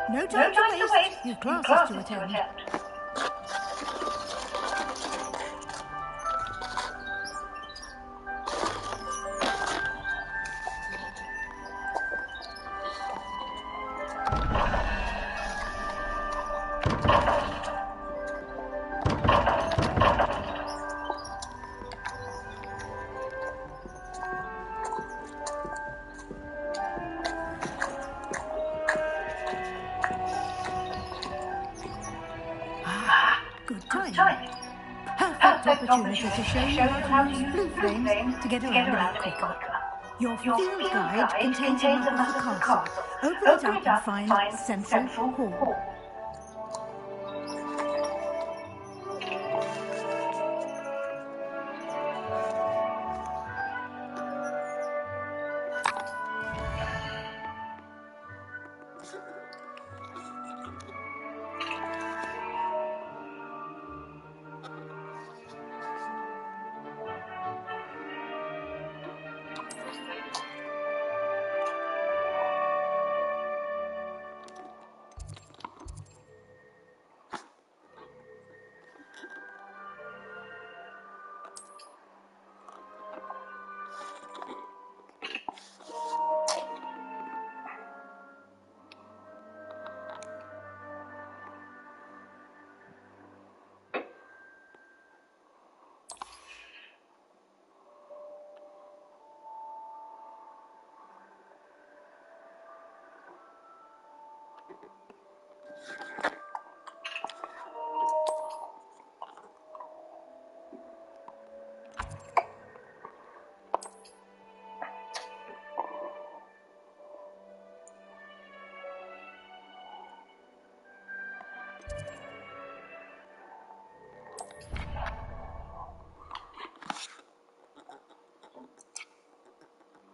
No time to waste. You've classes to attend. Good timing. Perfect opportunity to show you how to use blue flames to get around a bit quicker. Your field guide contains a map of the castle. Open it up and find Central Hall.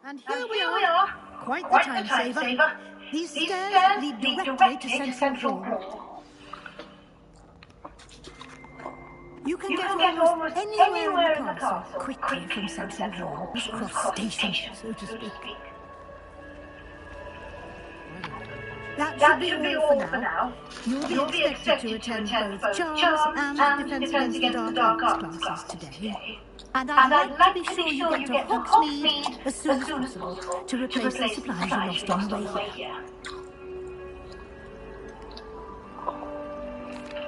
And here we are. Quite the time saver. These stairs lead directly to Central Hall. You can get almost anywhere in the castle quickly from Central Hall. Cross station, so to speak. That should be all for now. You'll be expected to attend both Charms and Defense Against the Dark Arts classes today. And I'd like to be sure you get to Hogsmeade as soon as possible to replace the supplies you lost on the way here.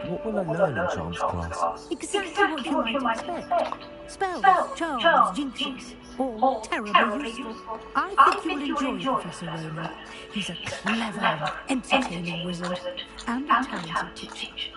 What will I learn in Charms class? Exactly what you might expect. Spells, charms, jinxes, all terribly useful. I think you'll enjoy Professor Roman. He's a clever, entertaining wizard and a talented teacher.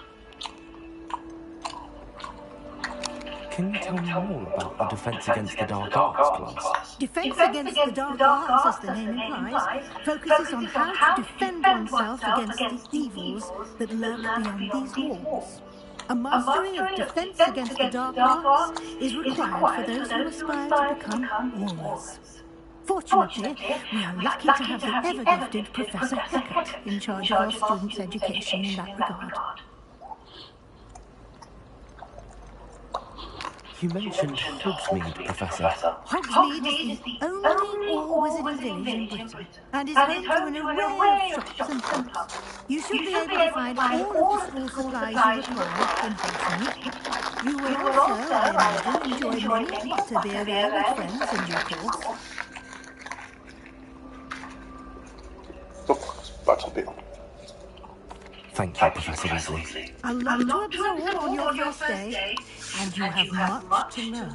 Can you tell me more about the Defense Against the Dark Arts class? Defense Against the Dark Arts, as the name implies, focuses on how to defend oneself against the evils that lurk beyond these walls. A mastery of Defense Against the Dark Arts is required for those who aspire to become warriors. Fortunately, we are lucky to have the ever-gifted Professor Heckert in charge of our students' education in that regard. You mentioned Hogsmeade, Professor. Hogsmeade is the only all-wizarding village in Britain, and is home to an array of shops and pubs. You should be able to find all of the school supplies you require in Hogsmeade. You will also, I imagine, enjoy many a butterbeer there with friends in due course. Butterbeer. Thank you, Professor Weasley. A lot to absorb on your first day, and you have much to learn.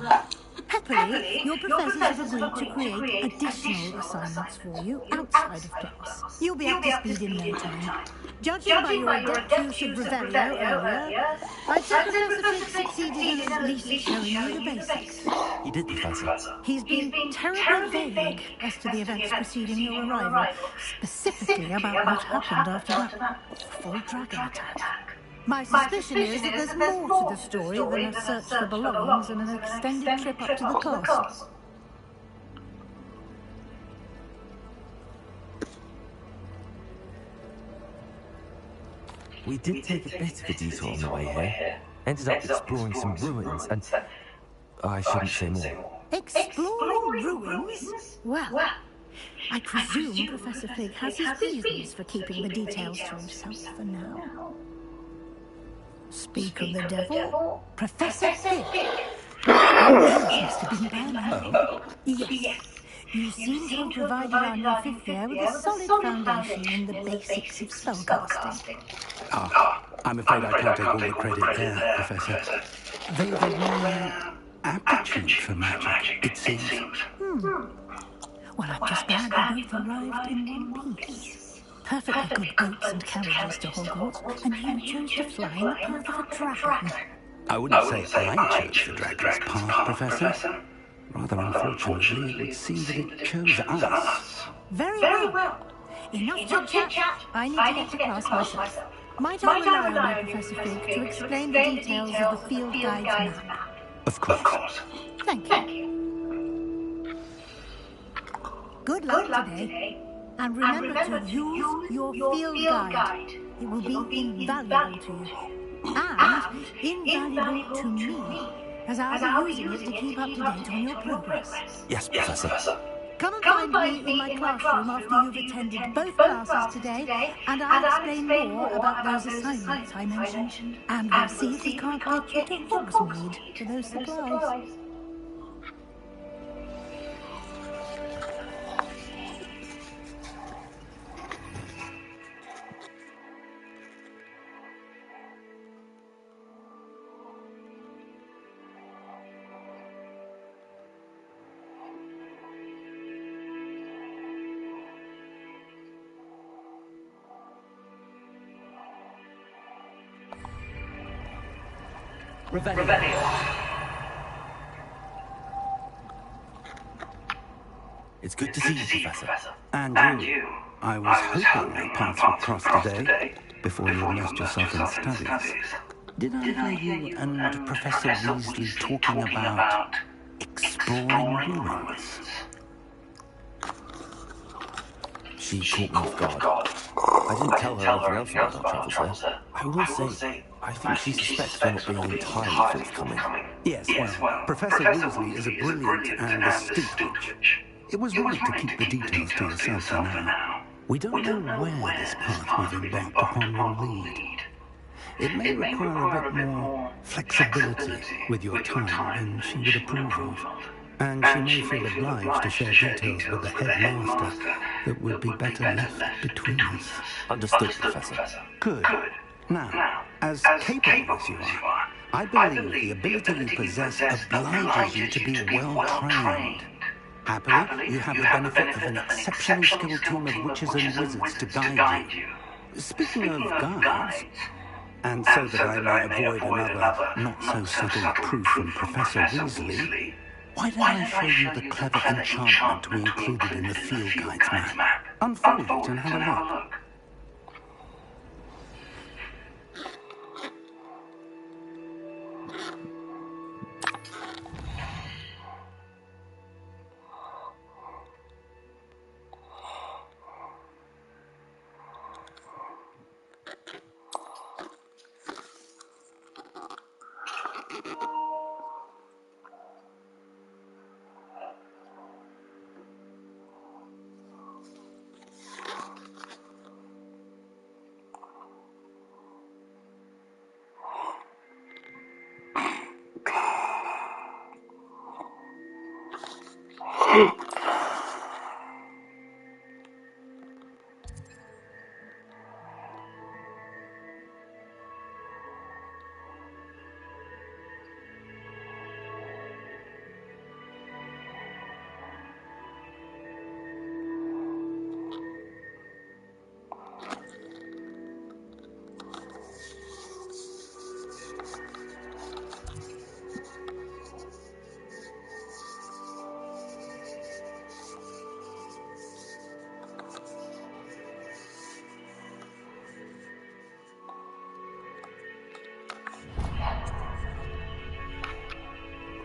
Happily, your professors have agreed to create additional assignments for you outside of class. You'll be up to speed in no time. Judging by your adept use of Revelio earlier, I'd say Professor Fig succeeded in at least showing you the basics. You did, Professor. He's been terribly vague as to the events preceding your arrival, specifically about what happened after that awful dragon attack. My suspicion is that there's more to the story than a search for belongings and an extended trip up to the castle. We did take a bit of a detour on the way here. Ended up exploring some ruins and... I shouldn't say more. Exploring ruins? Well, I presume Professor Fig has his reasons for keeping the details to himself for now. Speak of the devil, Professor Fig. Your ears must have been bad now. Yes. You seem to have provided our new fifth year with a solid foundation in the basics of spellcasting. I'm afraid I can't take all the credit there, Professor. They gave me an aptitude for magic, it seems. Well, I'm just glad we both arrived in one piece. Perfectly good boats and carriages to Hogwarts, and you chose to fly in the path of a dragon. I wouldn't say I chose the dragon's path, Professor. Rather unfortunately, it would seem that it chose us. Very well. Enough chit-chat. I need to get to class myself. Might I rely on you, Professor Fig, to explain the details of the field guide's map? Of course. Thank you. Good luck today. And remember to use your field guide. It will be invaluable to you. And invaluable to me, as I'll be using it to keep up to date on your progress. Yes, Professor. Come and find me in my classroom after you've attended both classes today, and I'll explain more about those assignments I mentioned. And we'll see if we can't get you to Hogsmeade for those supplies. It's good to see you, Professor. And you. I was hoping our paths would cross today, before you immersed yourself in studies. Did I hear you and Professor Weasley talking about exploring ruins? She caught me off guard. I didn't tell her anything else about our travels there. I will say, I think she suspects we're not being entirely forthcoming. Yes, well, Professor Weasley is a brilliant and astute witch. It was right to keep the details to yourself for now. We don't know where this path we've embarked upon will lead. It may require a bit more flexibility with your time than she would approve of. And she may feel obliged to share details with the headmaster that would be better left between us. Understood, Professor. Good. Now, as capable as you are, I believe the ability you possess obliges you to be well trained. Happily, you have the benefit of an exceptionally skilled team of witches and wizards to guide you. Speaking of guides, and so that I may avoid another not-so-subtle proof from Professor Weasley, why don't I show you the clever enchantment we included in the field guide's map? Unfold it and have a look.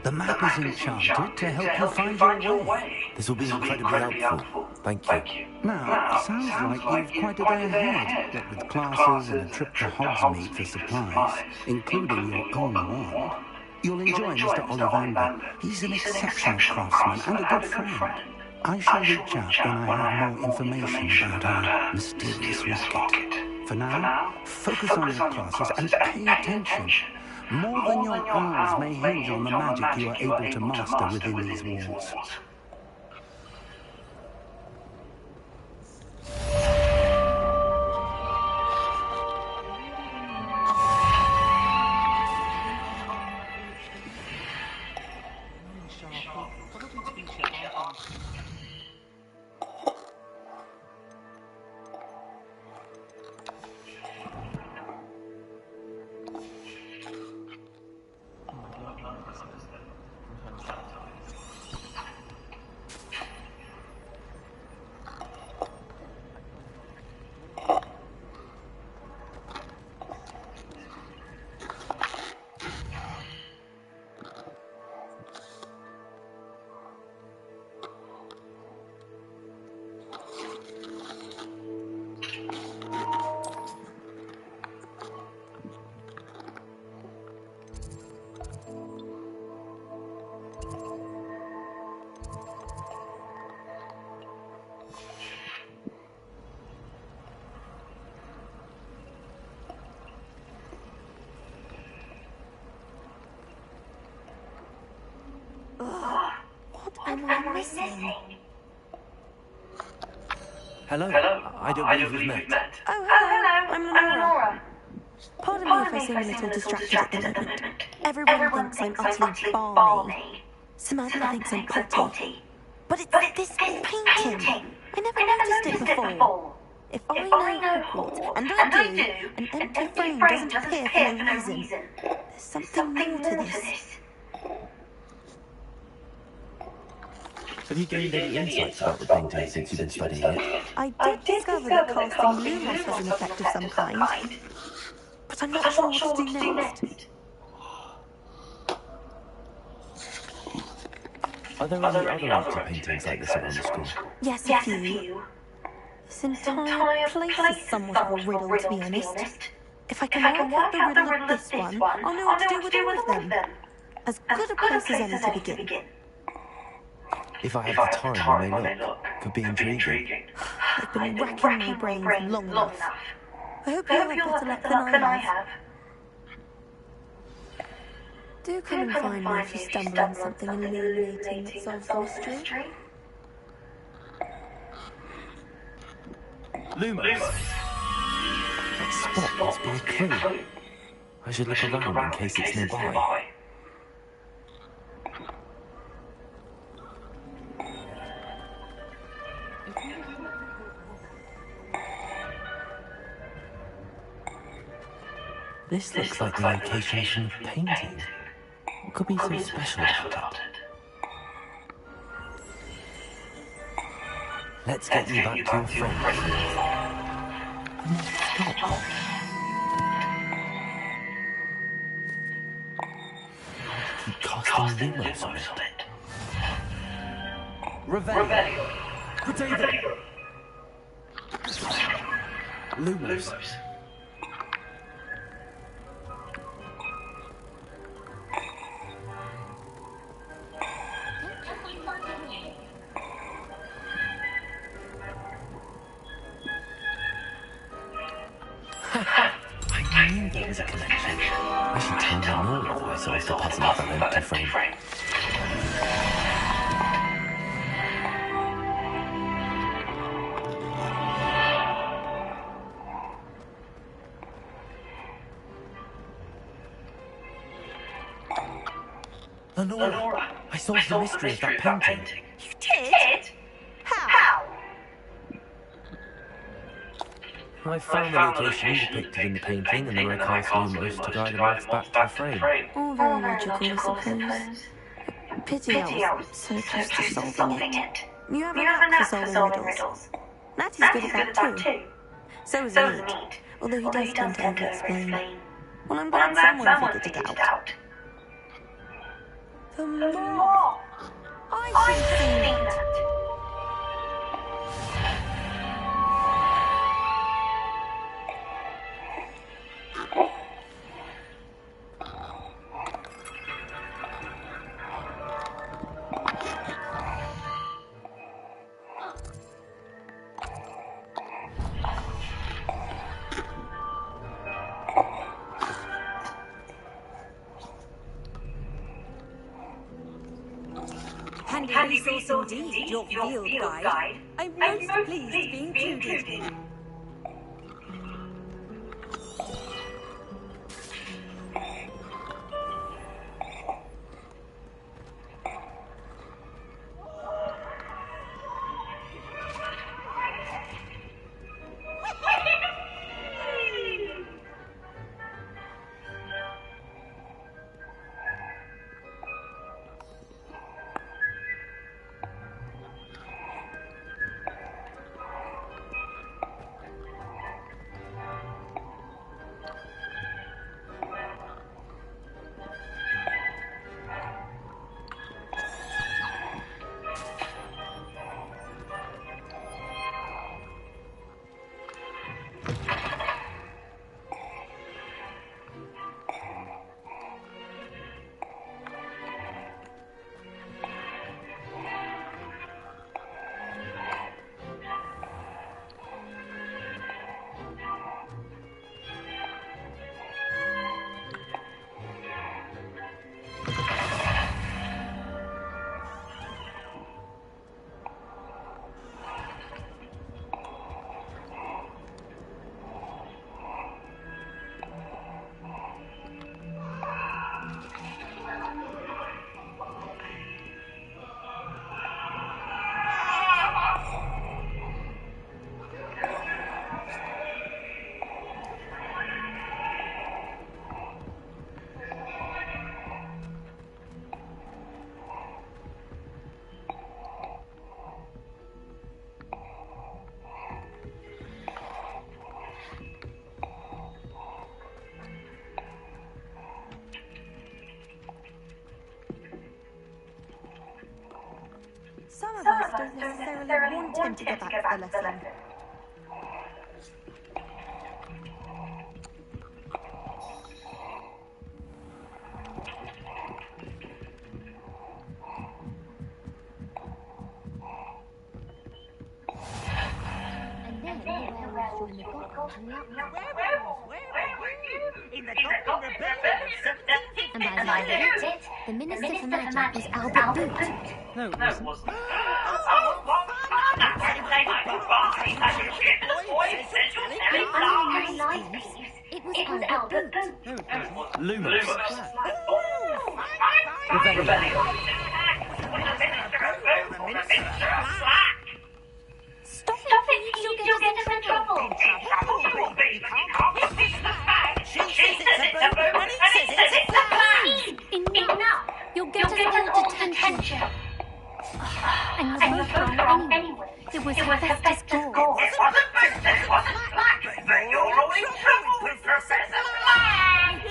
The map is enchanted to help you find your way. This will be incredibly helpful. Thank you. Now, sounds like you've quite a day ahead, what with classes and a trip to Hogsmeade for supplies, including your own wand. You'll enjoy Mr. Ollivander. He's an exceptional craftsman and a good friend. I shall reach out when I have more information about our mysterious rocket. For now, focus on your classes and pay attention. More than your hours may hinge on the magic you are able to master within these walls. Hello. I don't believe we've met. Oh, hello. I'm Lenora. Pardon me if I seem a little distracted at the moment. Everyone thinks I'm utterly balmy. Samantha thinks I'm potty. But it's this painting. I never noticed it before. If I know Hogwarts, and I do, an empty frame doesn't appear for no reason. There's something more to this. Have you gained any insights about the painting since you've been studying it? I did discover that casting lumos has an effect of some kind, but I'm not sure what to do next. Are there any other empty paintings like this around the school? Yes, a few. This entire place is somewhat of a riddle, to be honest. If I can work out the riddle of this one, I'll know what to do with all of them. As good a place as any to begin. If I have the time, I may look. Could be intriguing. I've been racking my brains long enough. I hope you have better luck than I have. Do come and find me if you stumble on something illuminating that solves the mystery. Lumos! That spot must be a clue. I should look around in case it's nearby. This looks like the location of the painting. What could be so special about it? Let's get you back to your friends. Stop. Keep casting lumos on it. Revelio. Potato. Lumos. I knew there was a connection. I should tell Lenora that I solved the puzzle of that empty frame. Lenora, I solved the mystery of that painting. You did? How? I found the location depicted in the painting, and then I cast lumos to guide the moth back to the frame. All very logical, I suppose. Pity I was so close to solving it. You have a knack for solving riddles. Natty's good at that too. So is Neat, although he does tend to over-explain. Well, I'm glad someone figured it out. The moth! I should have seen that. Handy resource indeed, your field guide. I'm most pleased to be included. Some of us don't necessarily want him to get back to the lesson. And by the end of it, the Minister for Magic was Albert Boot. No, it wasn't. It was Albert Boot. No, it wasn't. Lumos. Stop it, you'll get us in trouble. Enough! You'll get us all detention. And you're both wrong anyway. It was her bestest score. It wasn't Princess, wasn't Black. But you're all in trouble with Professor Black.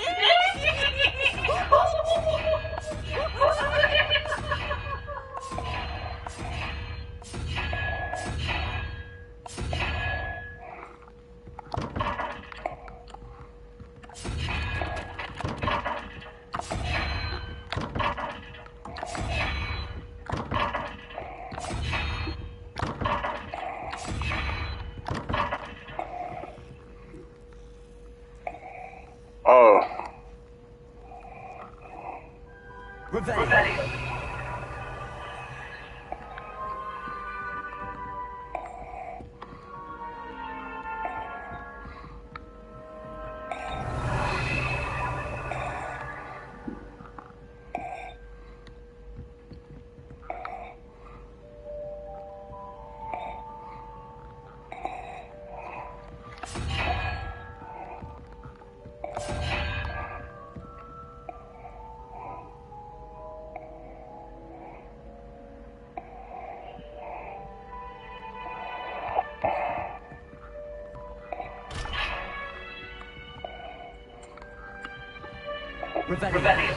Revelio. Revelio.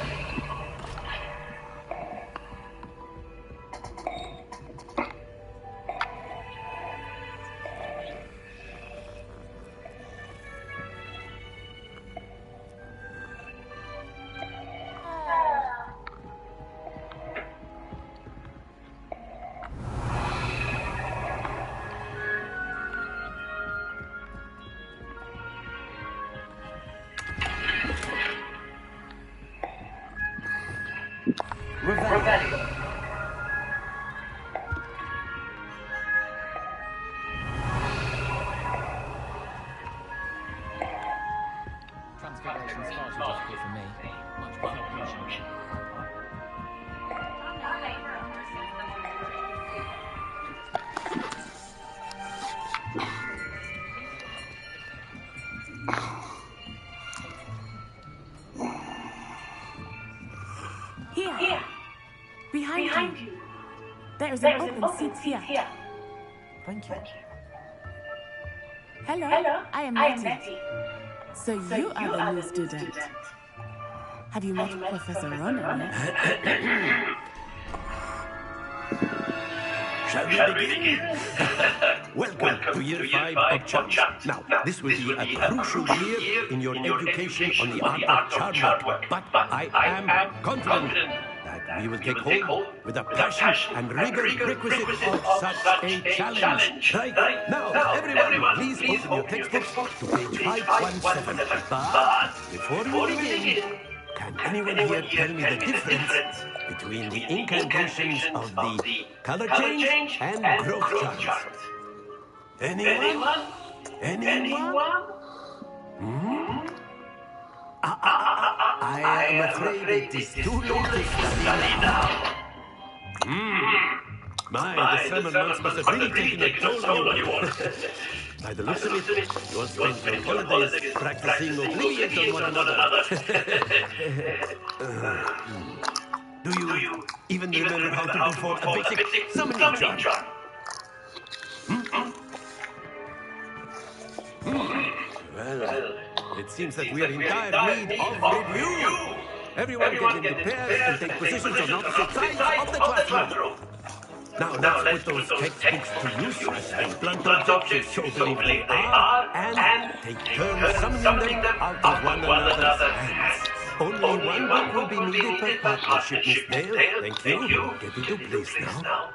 Revelio. Transfiguration's far too difficult for me. Much prefer potion. Here. Behind you. There is an open seat here. Thank you. Hello, I am Letty. So you are the new student. Have you met Professor Ronan yet? Shall we begin? Welcome to year 5 of Charm. Now, this will be a crucial year in your education on the art of charm work. But I am confident that we will take hold with the passion and rigor requisite of such a challenge. Right now, everyone, please open your textbooks to page 517. But before we begin, can anyone here tell me the difference between the incantations of the color change and growth chart? Anyone? I am afraid it is too late to study now. My, the summer months must have really taken a toll on you all. By the looks of it, you all spent your holidays practicing oblivion on one another. Do you even remember how to perform a basic summoning charm? Well, it seems that we are in dire need of review. Everyone get into pairs and take positions on opposite sides of the classroom. Now let's put those textbooks to use as they blunt objects so believe they are, and take turns summoning them out of one another's hands. Only one book will be needed per partnership, Miss Dale. Thank you. Get into place now.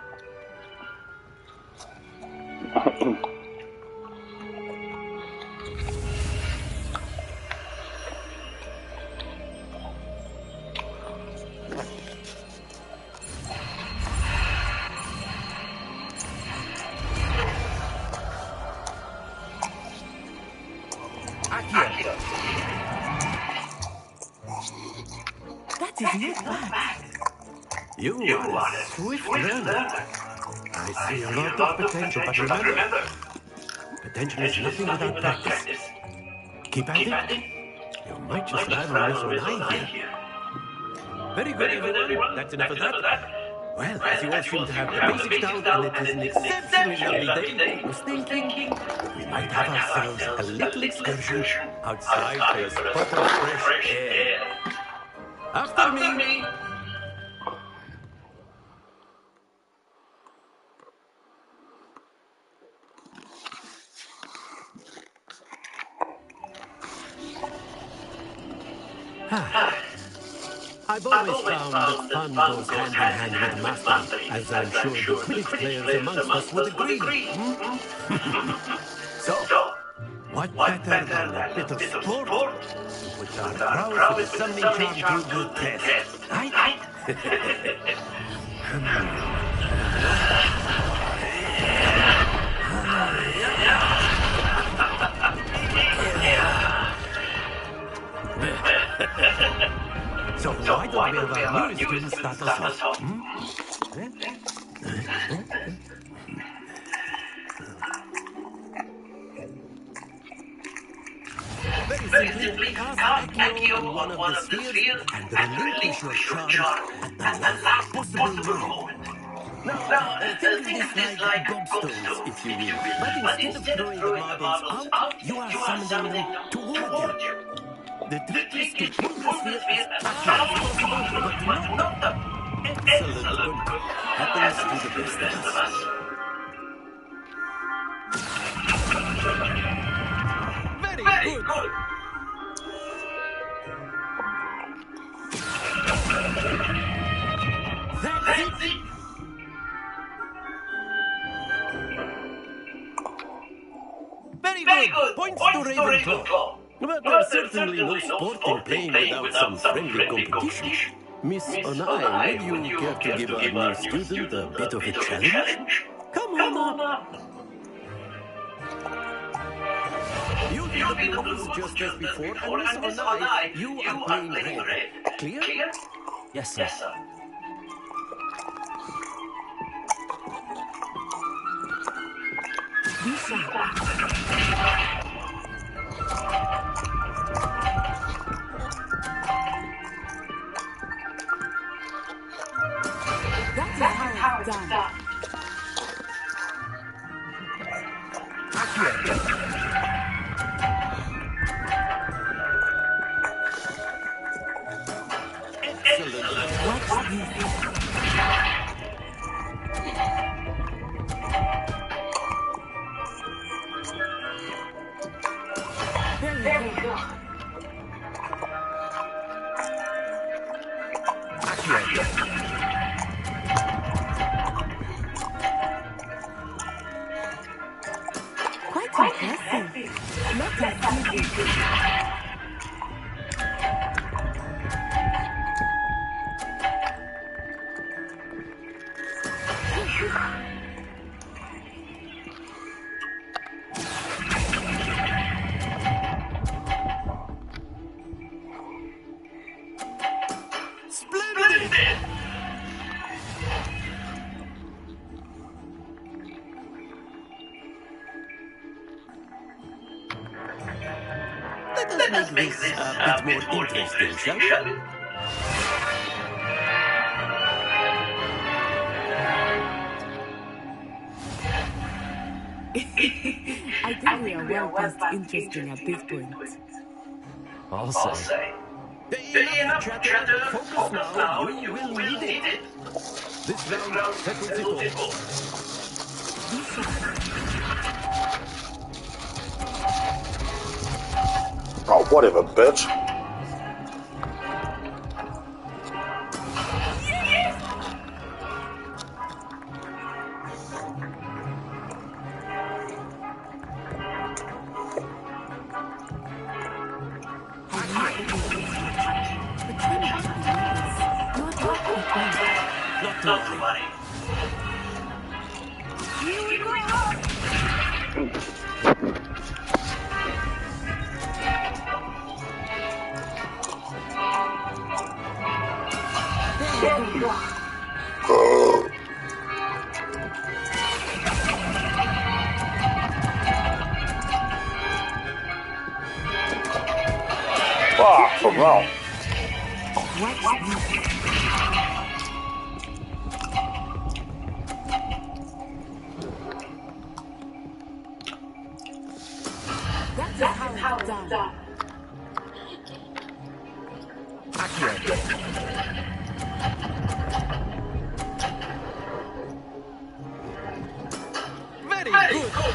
That is not bad. You are a swift learner. I see a lot of potential, but remember, potential is nothing without practice. Keep at it. You might just land on this one eye here. Very good, everyone. That's enough of that. Well, as you all seem to have the basics down, and it is an exceptionally lovely day, I was thinking we might have ourselves a little excursion outside for a spot of fresh air. After me. I've always found that fun goes hand in hand with mastery, as I'm sure the Quidditch players amongst us would agree. So, what better than a bit of sport to put our prowess with a summoning charm to the test, right? So why don't we have our new students start us off? Very simply, cast Accio on one of the spheres and relinquish your charm at the last possible moment. Now, think of this like gobstones, if you will. But instead of throwing the marbles out, you are summoning them toward you. The trick is to pull the sphere as accurate as possible, but not the excellent good happens to the best of us. Very good. That's it. Very good. Points to Ravenclaw. But there's certainly no sport in playing without some friendly competition. Miss Onai, would you care to give our new student a bit of a challenge? Come on up. You be the blues just as before, and Miss Onai, you are playing red. Clear? Yes, sir. Be sharp. That is how it's done. Excellent. Watch this. Very good. Quite impressive. Let us see this. Splendid! Let us make this a bit more interesting, shall we? I think we are well past interesting at this point. I'll say. Enough chatter. Focus now. You will need it. This round settles it all. Oh, whatever, bitch. Not to worry. Ah, from now. That's how it's done. Very good.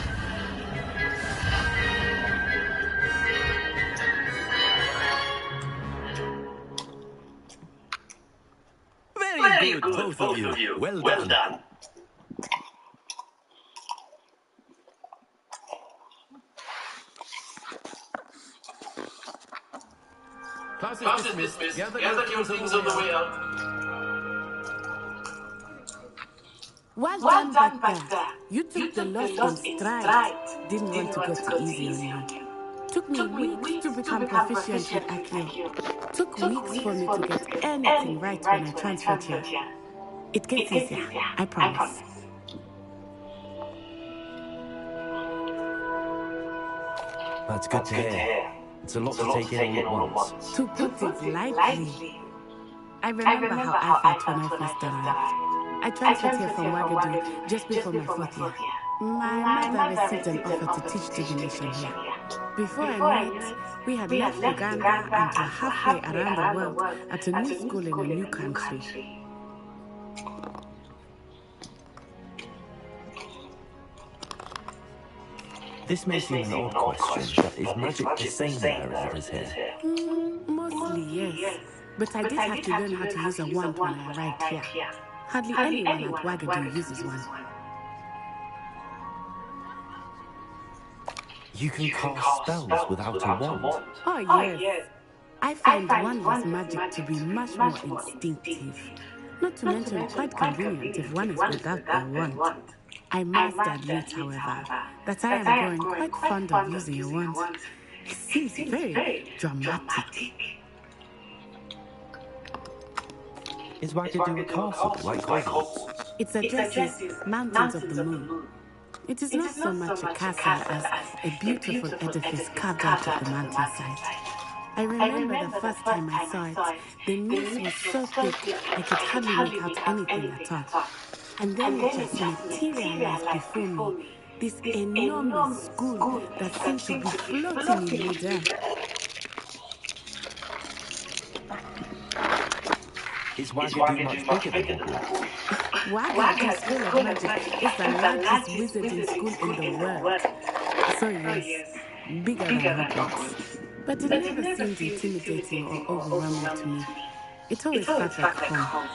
Very good, both of you. Well done. Class is dismissed. Gather your things on the way out. Well done back there. You took the loss in stride. Didn't want to go too easy on you. Took me weeks to become proficient with Accio. Took weeks for me to get anything right when I transferred here. It gets easier, I promise. That's good to hear. It's a lot to take in all at once. To put it lightly, I remember how I felt when I first arrived. I transferred here from Ouagadougou just before my 4th year. My mother received an offer to teach divination here. Before I knew it, we had left Uganda and were halfway around the world at a new school in a new country. This may seem an odd question, but is magic the same there as it is here? Mostly, yes. But I did have to learn how to use a wand when I arrived here. Hardly anyone at Ouagadougou uses one. You can cast spells without a wand? Oh, yes. I find wandless magic to be much more instinctive. Not to mention quite convenient if one is without a wand. I must admit, however, that I am growing quite fond of using a wand. It seems very dramatic. Is Wagadu a castle, like Hogwarts? It addresses Mountains of the Moon. It is not so much a castle as a beautiful edifice carved out of the mountainside. I remember the first time I saw it, the mist was so thick I could hardly make out anything at all. And then it just materialized before me, this enormous school that seemed to be floating in midair. Is Wagadu much bigger than Hogwarts? Wagadu School of Magic is the largest wizarding school in the world. So yes, bigger than Hogwarts. But it never seemed intimidating or overwhelming to me. It always felt like home.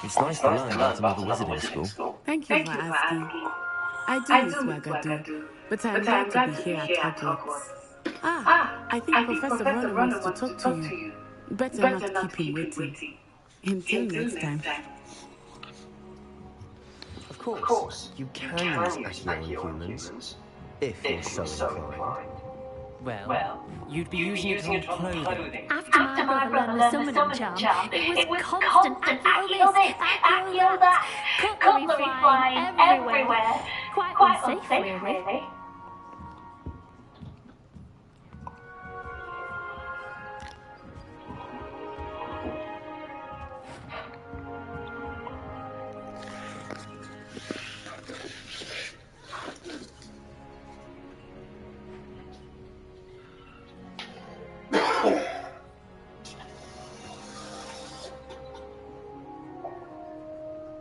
It's nice to learn about another wizarding school. Thank you for asking. I do miss Wagadu, but I'm glad to be here at Hogwarts. I think Professor Rowan wants to talk to you. Better not keep him waiting. Until next time. Of course, you can use Accio on humans, if you're so inclined. Well, you'd be using it on clothing. After my brother learned the summoning charm, it was constant Accio this, Accio that, cutlery flying everywhere. Quite unsafe, really.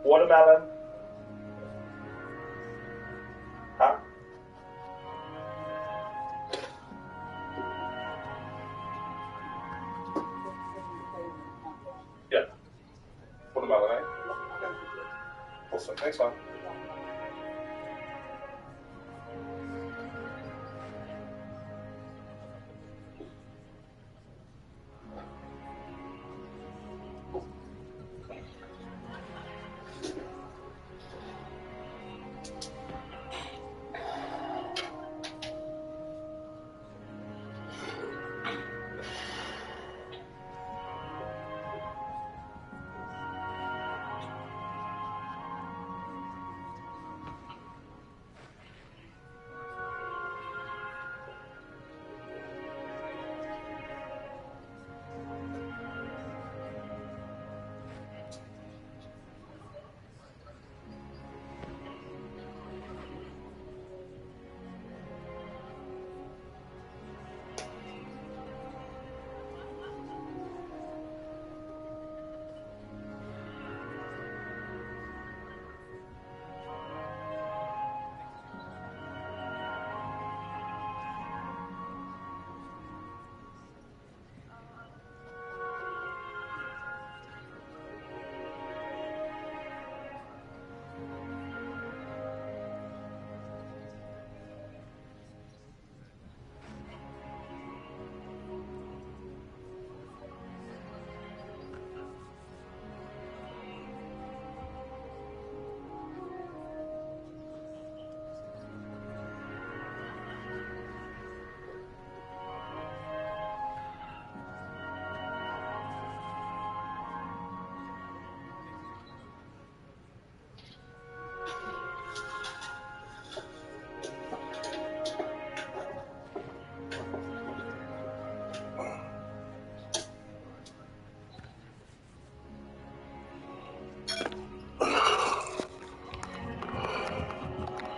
Watermelon. Huh? Yeah. Watermelon, eh? Awesome. Thanks, man.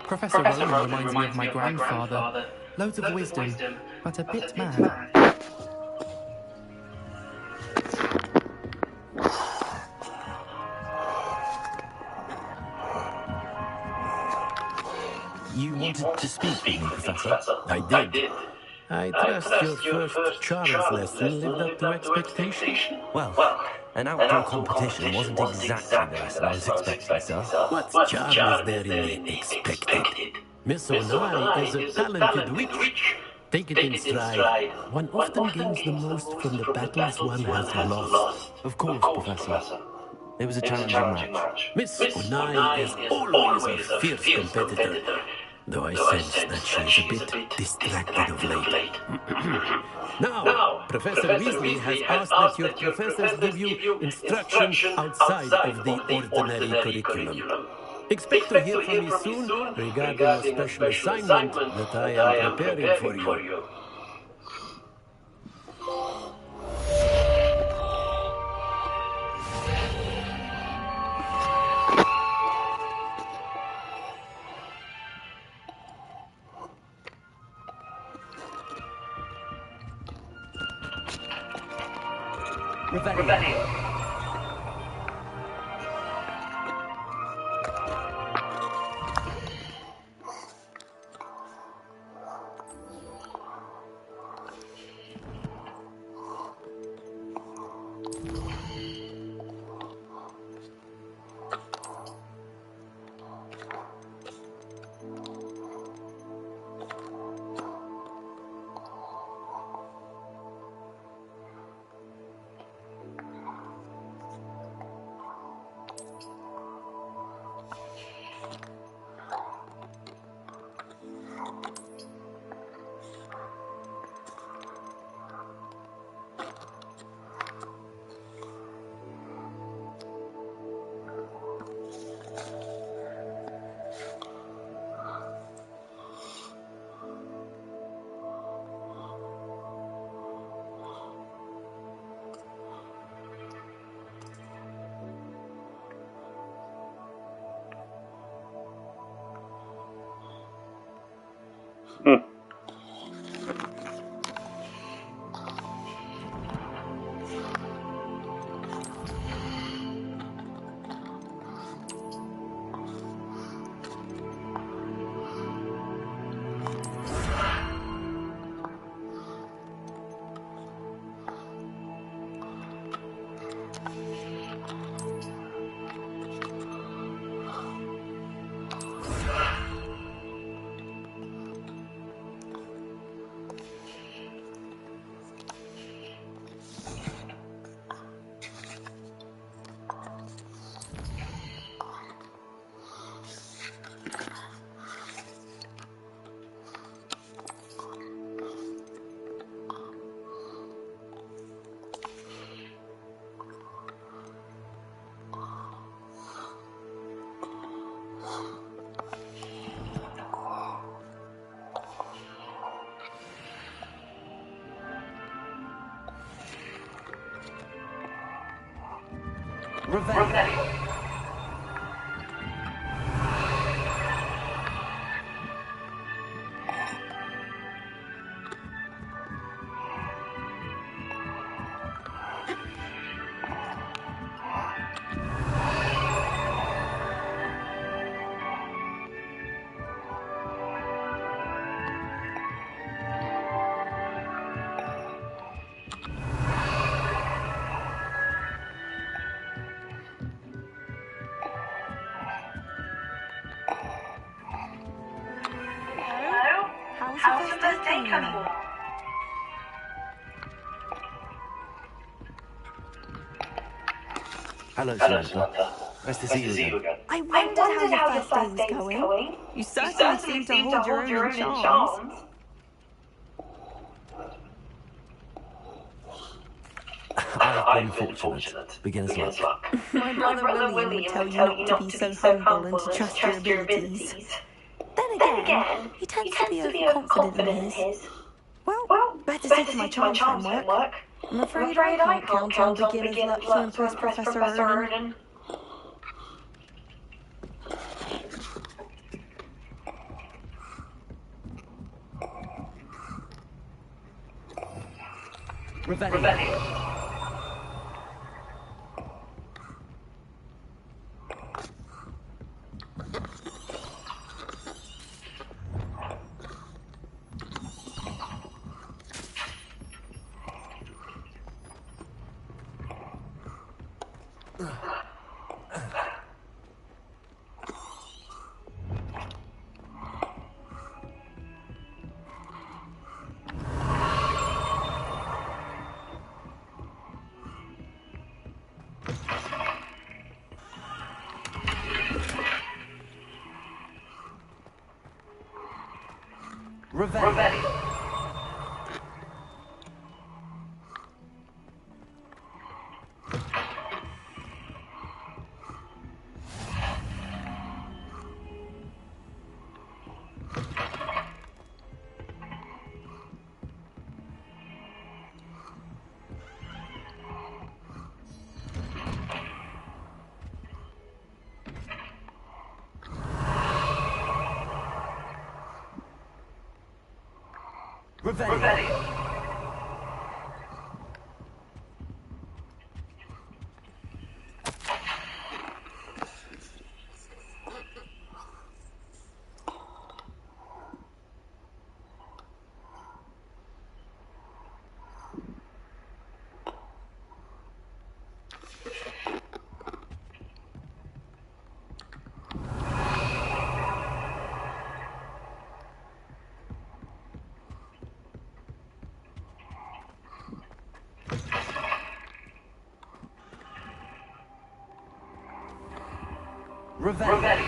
Professor Rowan reminds me of my grandfather. Loads of wisdom, but a bit mad. You wanted to speak with me, Professor? I did. I trust your first charms lesson lived up to expectation. Well, an outdoor competition wasn't exactly the lesson I was expecting, sir. What charm is there in the expected? Miss Onai is a talented witch. Take it in stride. One often gains the most from the battles one has lost. Of course, Professor. It was a challenging match. Miss Unai is always a fierce competitor, though I sense that she is a bit distracted of late. Now, Professor Weasley has asked that your professors give you instruction outside of the ordinary curriculum. Expect to hear from me soon regarding a special assignment that I am preparing for you. Revelio. Revelio. How's the first day coming along? Hello, Samantha. Nice to see you again. I wondered how your first day was going. You certainly seem to hold your own in charms. I've been fortunate. Beginner's luck. My brother William would tell you not to be so humble and to trust your abilities. Then again, he tends to be overconfident in his. Well, better see to my charm framework. I'm afraid I can't count on beginner's luck to impress Professor Erden. Revelio. Revelli. Revelli. Revelli.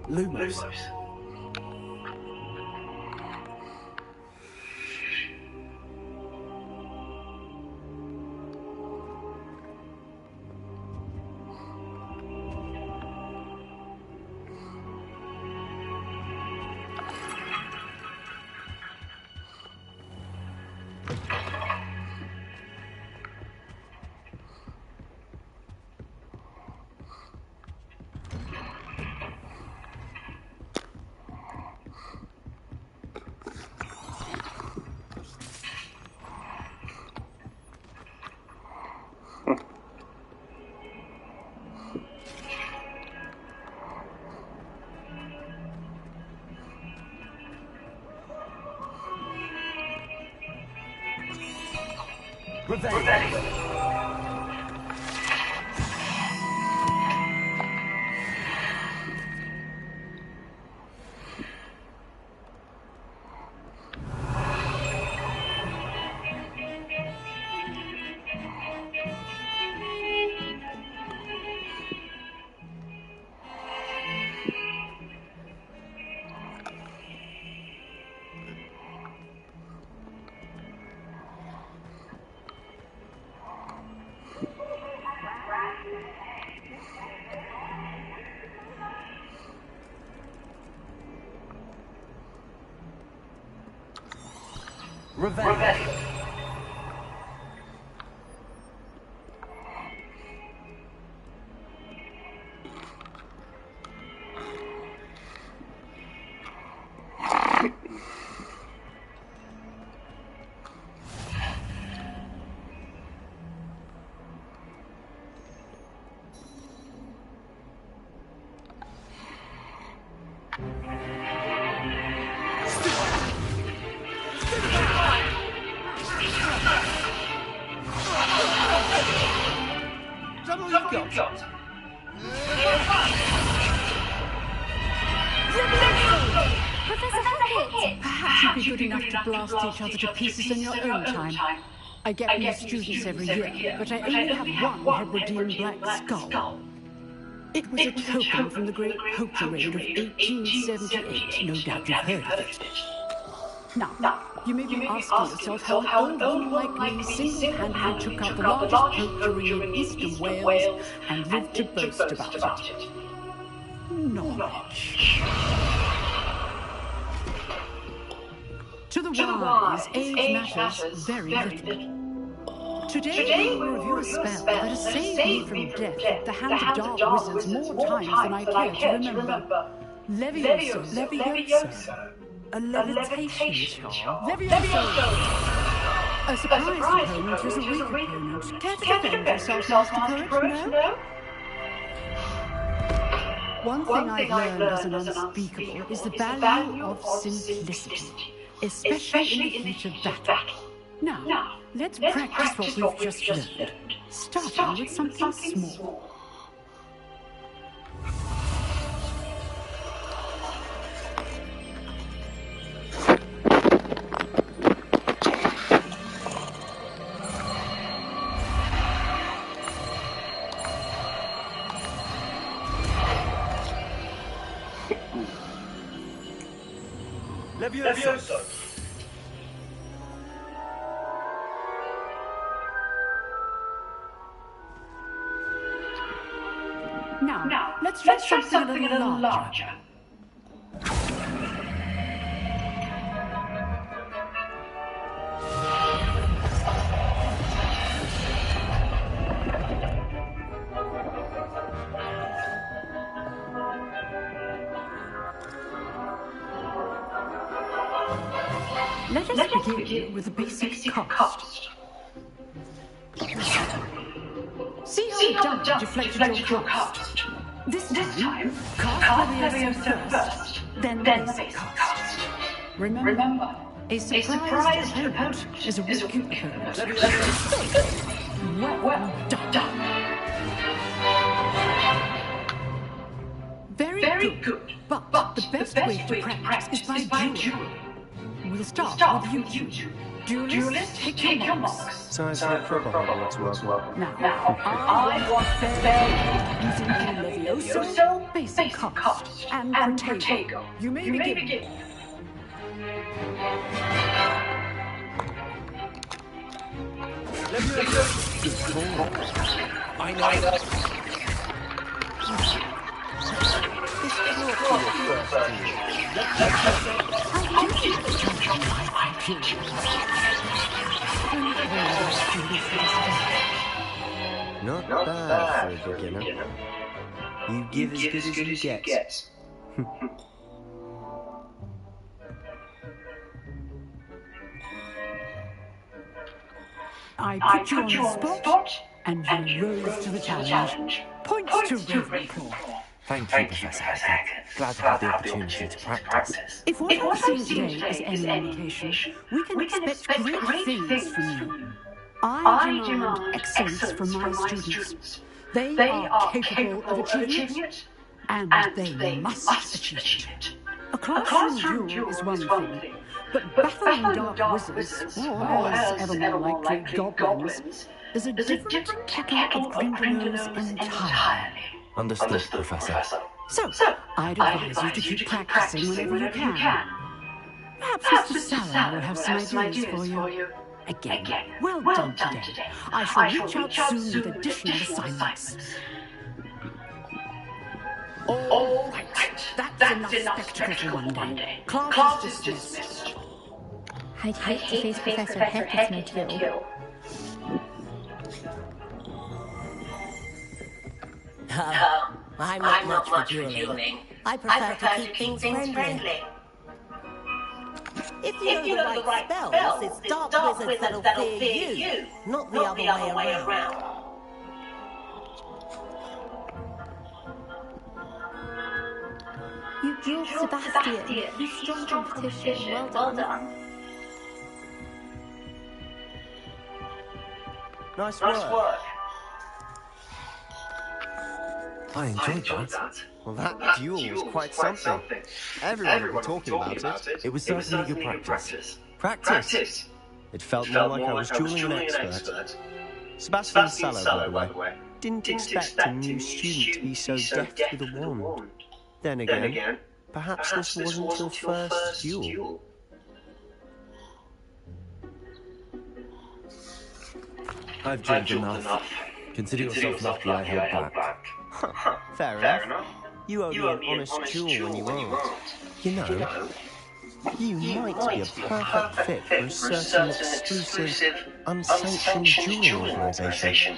Lumos. Revelli. Revelli. Blast each other to pieces in your own time. I get new students every year, but I only have one Hebridean black skull. It was a token from the Great Poacher Raid of 1878. No doubt you've heard of it. Now, you may be asking yourself how an old woman like me single-handedly took out the largest poachery in eastern Wales and lived to boast about it. Knowledge. To the wise, age matters very little. Today we will review a spell that has saved me from death at the hands of dark wizards more times than I care to remember. Levioso. A levitation charm. Levioso! A surprise opponent is a weak opponent. Care to defend yourself, Master Poet? No? One thing I've learned as an unspeakable is the value of simplicity. Especially in the heat of battle. Now, let's practice what we've just learned. starting with something small. Levioso! Now, let's try something a little larger. Let us begin with the basic cast. See how the jump deflected your cast. This time, cast Levioso first, then basic cast. Remember, a surprise opponent is a weak opponent. Well done. Very good. But the best way to practice is by duel. We'll start with you two. Duelists, take your marks. Time for the proper Hogwarts work. Now, I want fair using the Levioso, basic cast, and Protego. You may begin. Levioso! Good call. I know. Not bad for a beginner. You give as good as you get. I put you on the spot, and you rose to the challenge. Points to Ravenclaw. Thank you, Professor Fkin. Glad to have the opportunity to practice. If what I've seen today is any indication, we can expect great things from you. I demand excellence from my students. They are capable of achieving it, and they must achieve it. A classroom duel is one thing, but battling dark wizards, or as ever more likely, goblins, is a different kettle of Grindelows entirely. Understood, Professor. So, I'd advise you to keep practicing whenever you can. Perhaps Mr. Sallow will have some ideas for you. Again, well done today. I shall reach out soon with additional assignments. All right, that's enough spectacle for one day. Class is dismissed. I'd hate to face Professor Hecate's no-till. I'm not much for dueling. I prefer to keep things friendly. If you know the right spells, it's dark wizards that'll fear you, not the other way around. You drove Sebastian. He's strong competition. Well done. Nice work. I enjoyed that. Well, that duel was quite something. Everyone was talking about it. It was certainly good practice. Practice? It felt more like I was dueling an expert. Sebastian Sallow, by the way, didn't expect a new student to be so deft with a wand. Then again, perhaps this wasn't your first duel. I've drunk enough. Consider yourself lucky I held back. Fair enough. You owe me an honest duel when you aren't. You know, you might be a perfect fit for a certain exclusive, unsanctioned dueling organisation.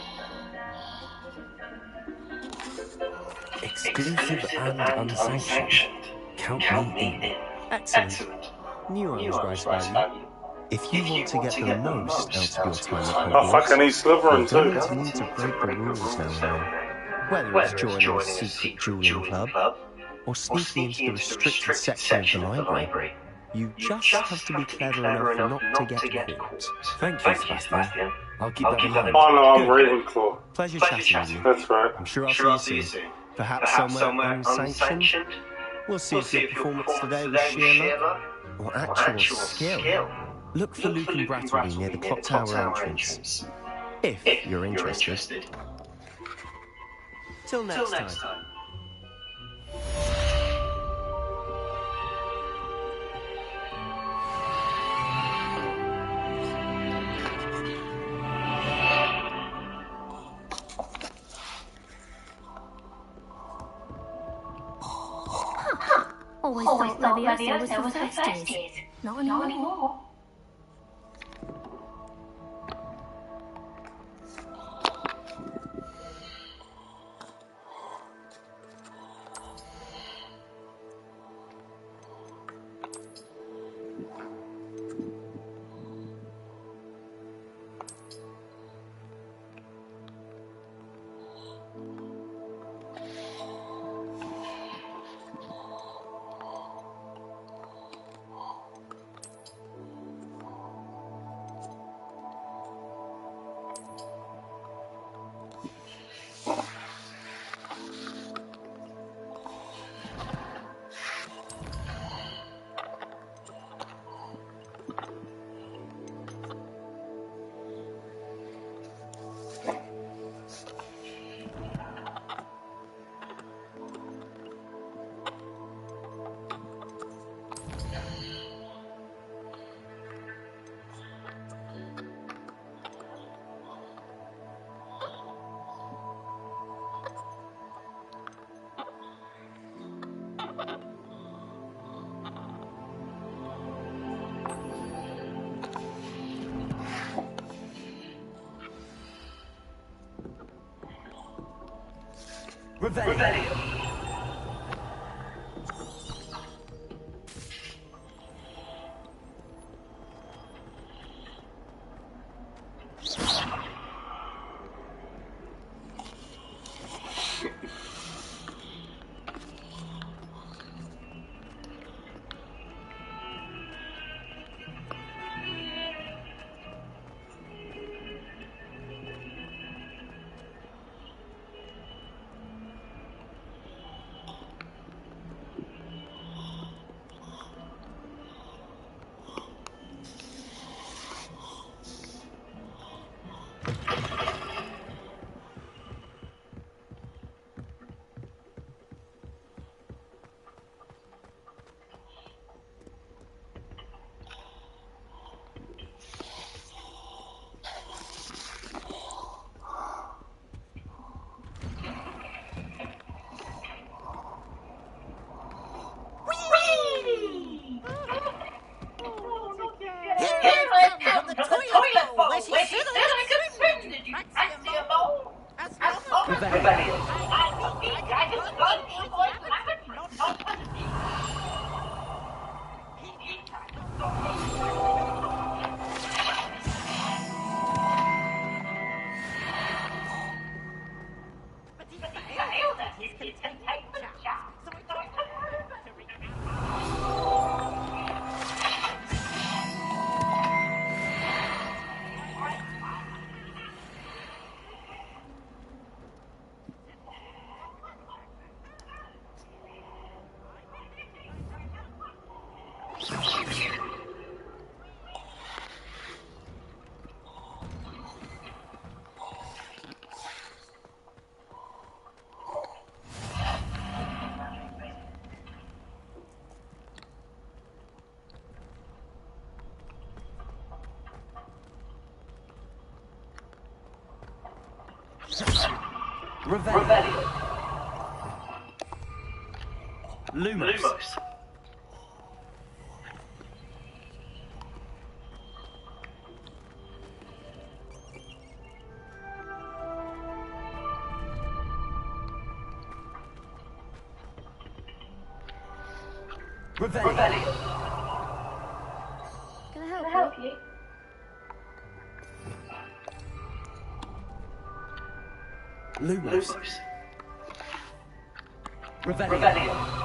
Exclusive and unsanctioned. Count me in. Excellent. Knew I was right about you. If you want to get the most out of your time at Hogwarts, fucking he's Slytherin too. you're going to need to break the rules now and then. Whether it's joining a secret dueling club, or sneaking into the restricted section of the library, you just have to be clever enough not to get caught. Thank you, Sebastian. I'll keep that in mind. Oh no, I'm Good. waiting for. Pleasure chatting with you. That's right. I'm sure I'll see you soon. Perhaps somewhere unsanctioned. We'll see if your performance today was sheer luck or actual skill. Look for Luke and Brattleby near the clock tower entrance, if you're interested. Till next time. Always thought Leviosa was for first years. Not anymore. Revelio. Revelio. Lumos. Revelio. Can I help you? Lumos. Revelio.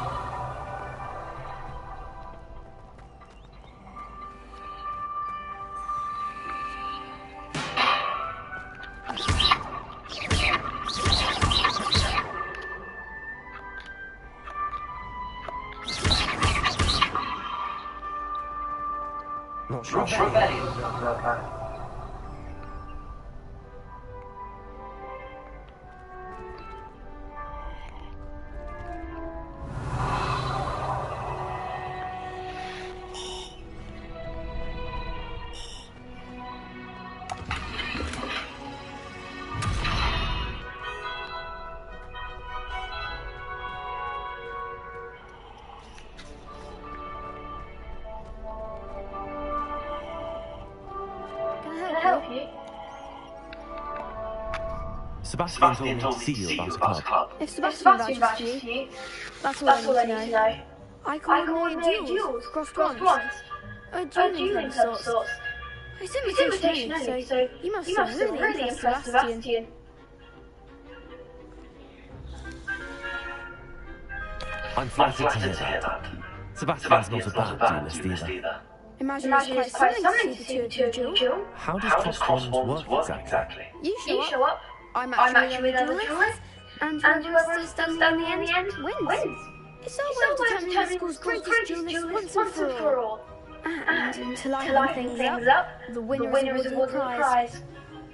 Sebastian told me to see you about a club. If Sebastian vouches for you, that's all I need to know. I coordinate duels across once. A dueling club of sorts. It's invitation only, so you must have really impressed Sebastian. I'm flattered to hear that. Sebastian's not a bad duelist either. Imagine it's quite something to see the two of you duel. How does cross-ones work exactly? You show up. I'm actually the duelist, and whoever is standing in the end wins. It's our way of determining the school's greatest duelist once and for all. And to liven things up, the winner is awarded a prize.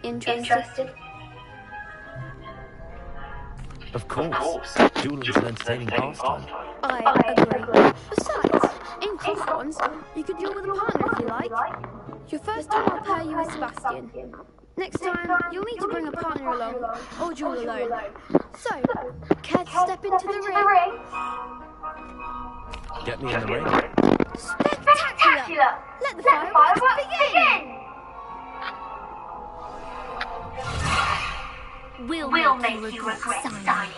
Interested? Of course. Dueling's an entertaining pastime. I agree. Besides, in cross-ones, you could duel with a partner if you like. Your first time I'll pair you with Sebastian. Next time, you'll need to bring a partner along, or duel alone. So, care to step into the ring? Get me in the ring. Spectacular! Let the fireworks begin! We'll make you regret signing up.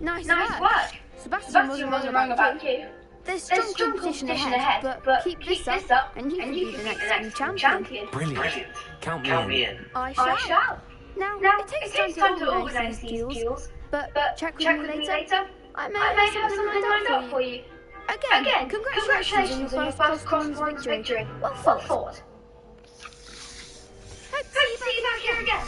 Nice work. Sebastian wasn't wrong about you. There's strong competition ahead, but keep this up and you can be the next champion. Brilliant. Count me in. I shall. Now, it takes time to organise these duels, but check with me later. I may have something lined up for you. Again, congratulations on your first cross-ones victory. Well fought. Hope to see you back here again.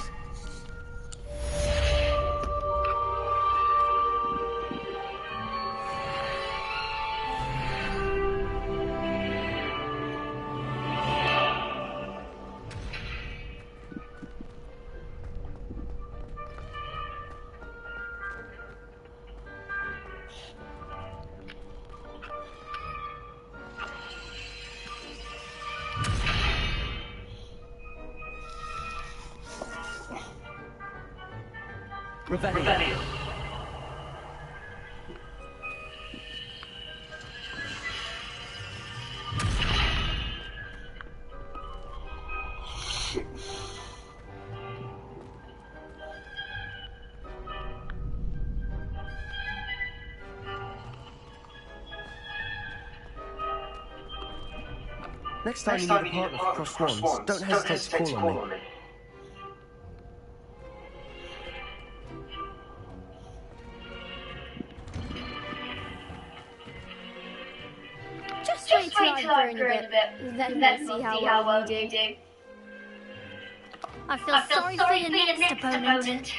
Revelio. Next time you need a partner for cross-ones, don't hesitate to call on me. Just wait till I've grown a bit, then we'll see how well you do. I feel sorry for your next opponent.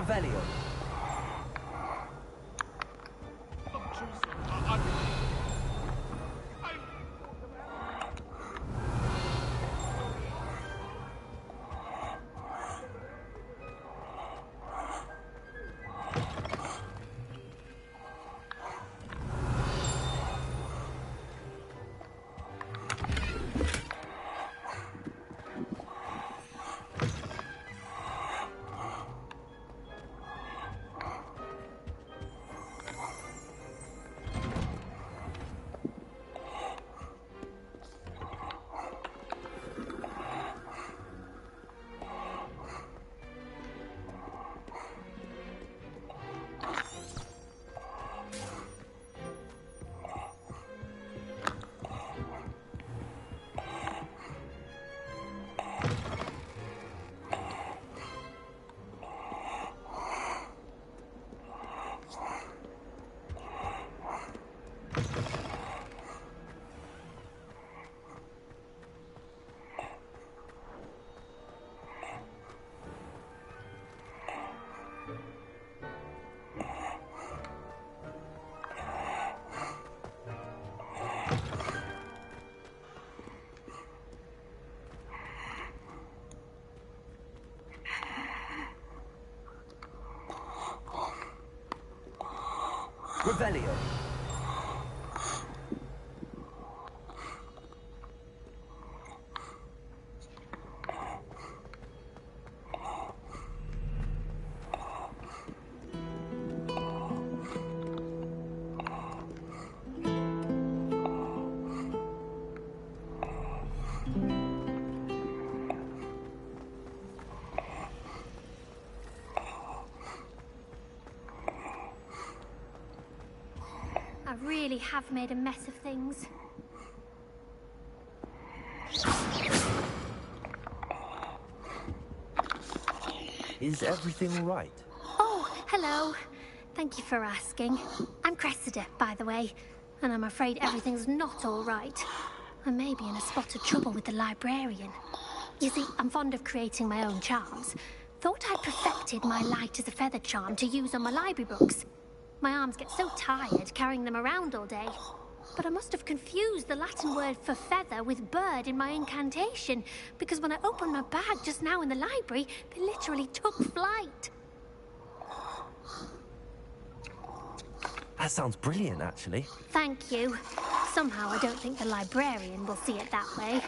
Revelio. Revelio. I really have made a mess of things. Is everything all right? Oh, hello. Thank you for asking. I'm Cressida, by the way, and I'm afraid everything's not all right. I may be in a spot of trouble with the librarian. You see, I'm fond of creating my own charms. Thought I'd perfected my light as a feather charm to use on my library books. My arms get so tired carrying them around all day. But I must have confused the Latin word for feather with bird in my incantation, because when I opened my bag just now in the library, they literally took flight. That sounds brilliant, actually. Thank you. Somehow I don't think the librarian will see it that way.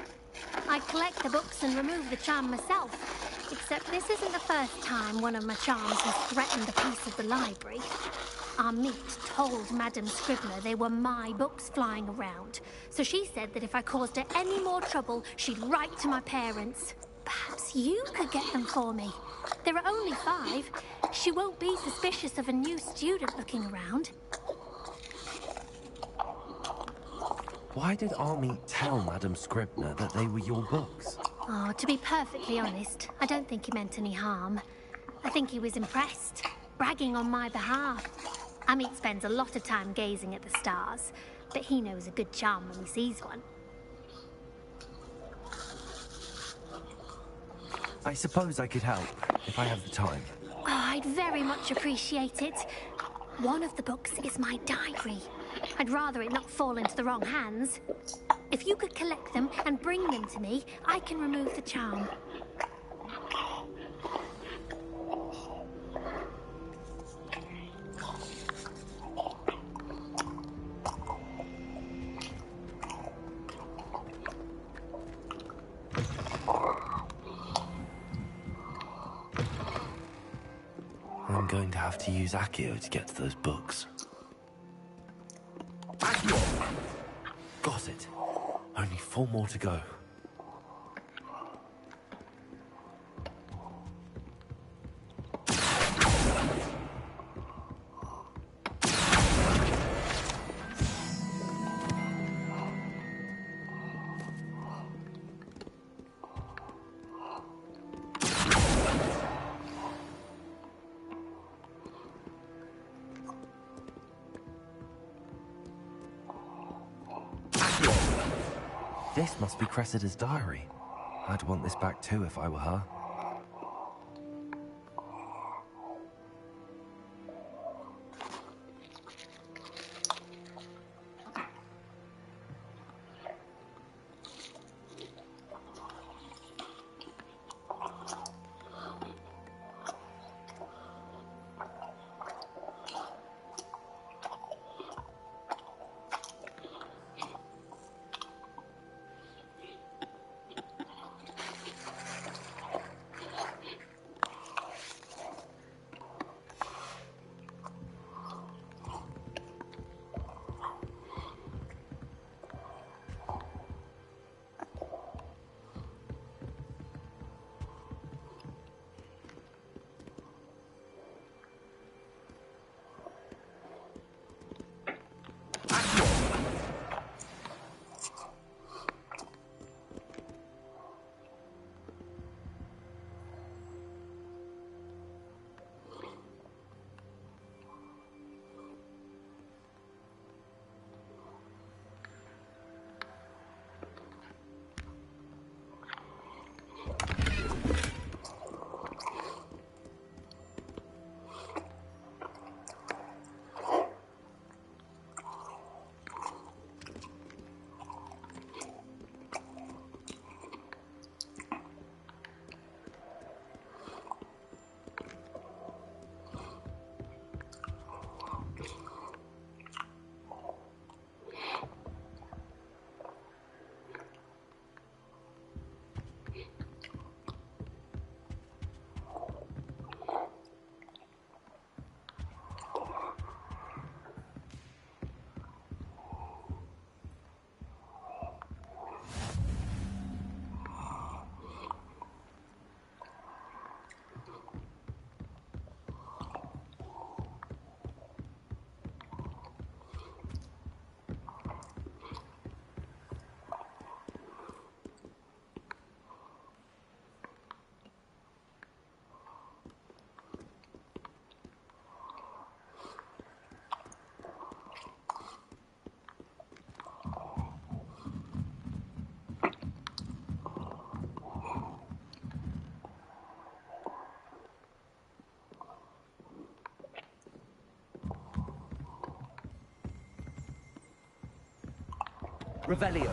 I collect the books and remove the charm myself, except this isn't the first time one of my charms has threatened a piece of the library. Our meet told Madame Scribner they were my books flying around, so she said that if I caused her any more trouble, she'd write to my parents. Perhaps you could get them for me. There are only 5. She won't be suspicious of a new student looking around. Why did Army tell Madame Scribner that they were your books? Oh, to be perfectly honest, I don't think he meant any harm. I think he was impressed, bragging on my behalf. Amit spends a lot of time gazing at the stars, but he knows a good charm when he sees one. I suppose I could help, if I have the time. Oh, I'd very much appreciate it. One of the books is my diary. I'd rather it not fall into the wrong hands. If you could collect them and bring them to me, I can remove the charm. I'm going to have to use Accio to get to those books. Accio! Got it. Only 4 more to go. This must be Cressida's diary. I'd want this back too if I were her. Revelio.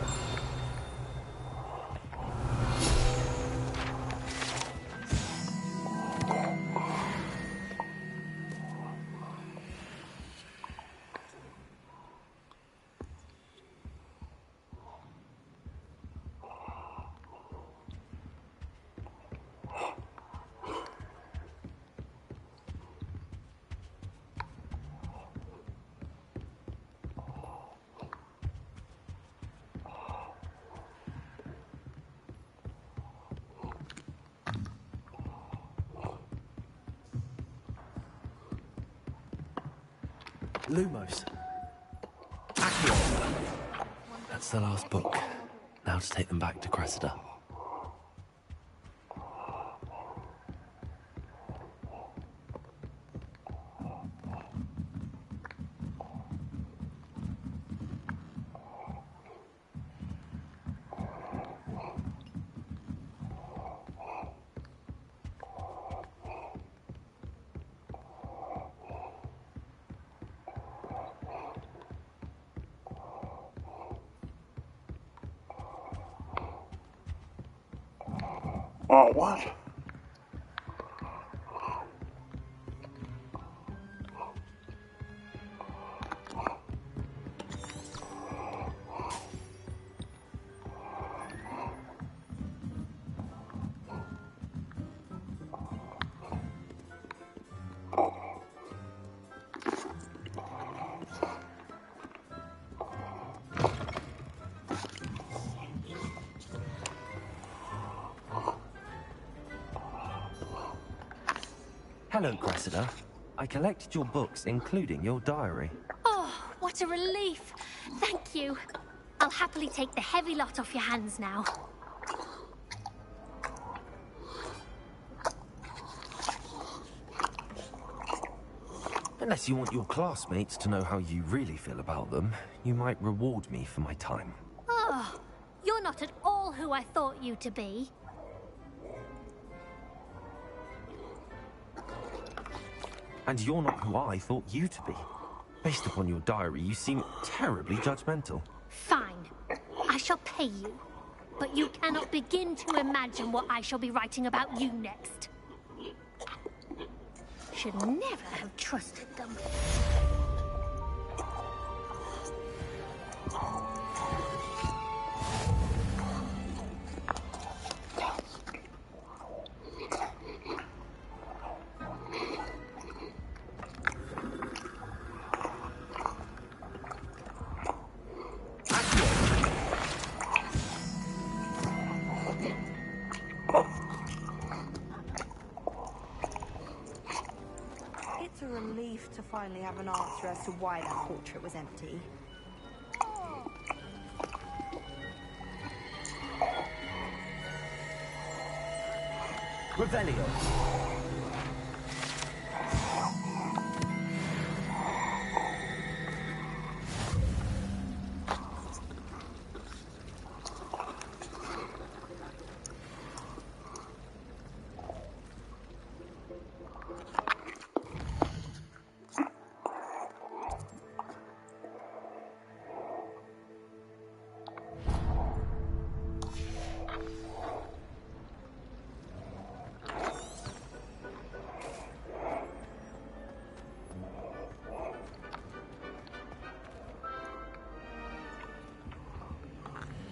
Lumos. Accio. That's the last book. Now to take them back to Cressida. Oh, what? Hello, Cressida. I collected your books, including your diary. Oh, what a relief. Thank you. I'll happily take the heavy lot off your hands now. Unless you want your classmates to know how you really feel about them, you might reward me for my time. Oh, you're not at all who I thought you to be. And you're not who I thought you to be. Based upon your diary, you seem terribly judgmental. Fine. I shall pay you. But you cannot begin to imagine what I shall be writing about you next. Should never have trusted them. It's a relief to finally have an answer as to why that portrait was empty. Revelio.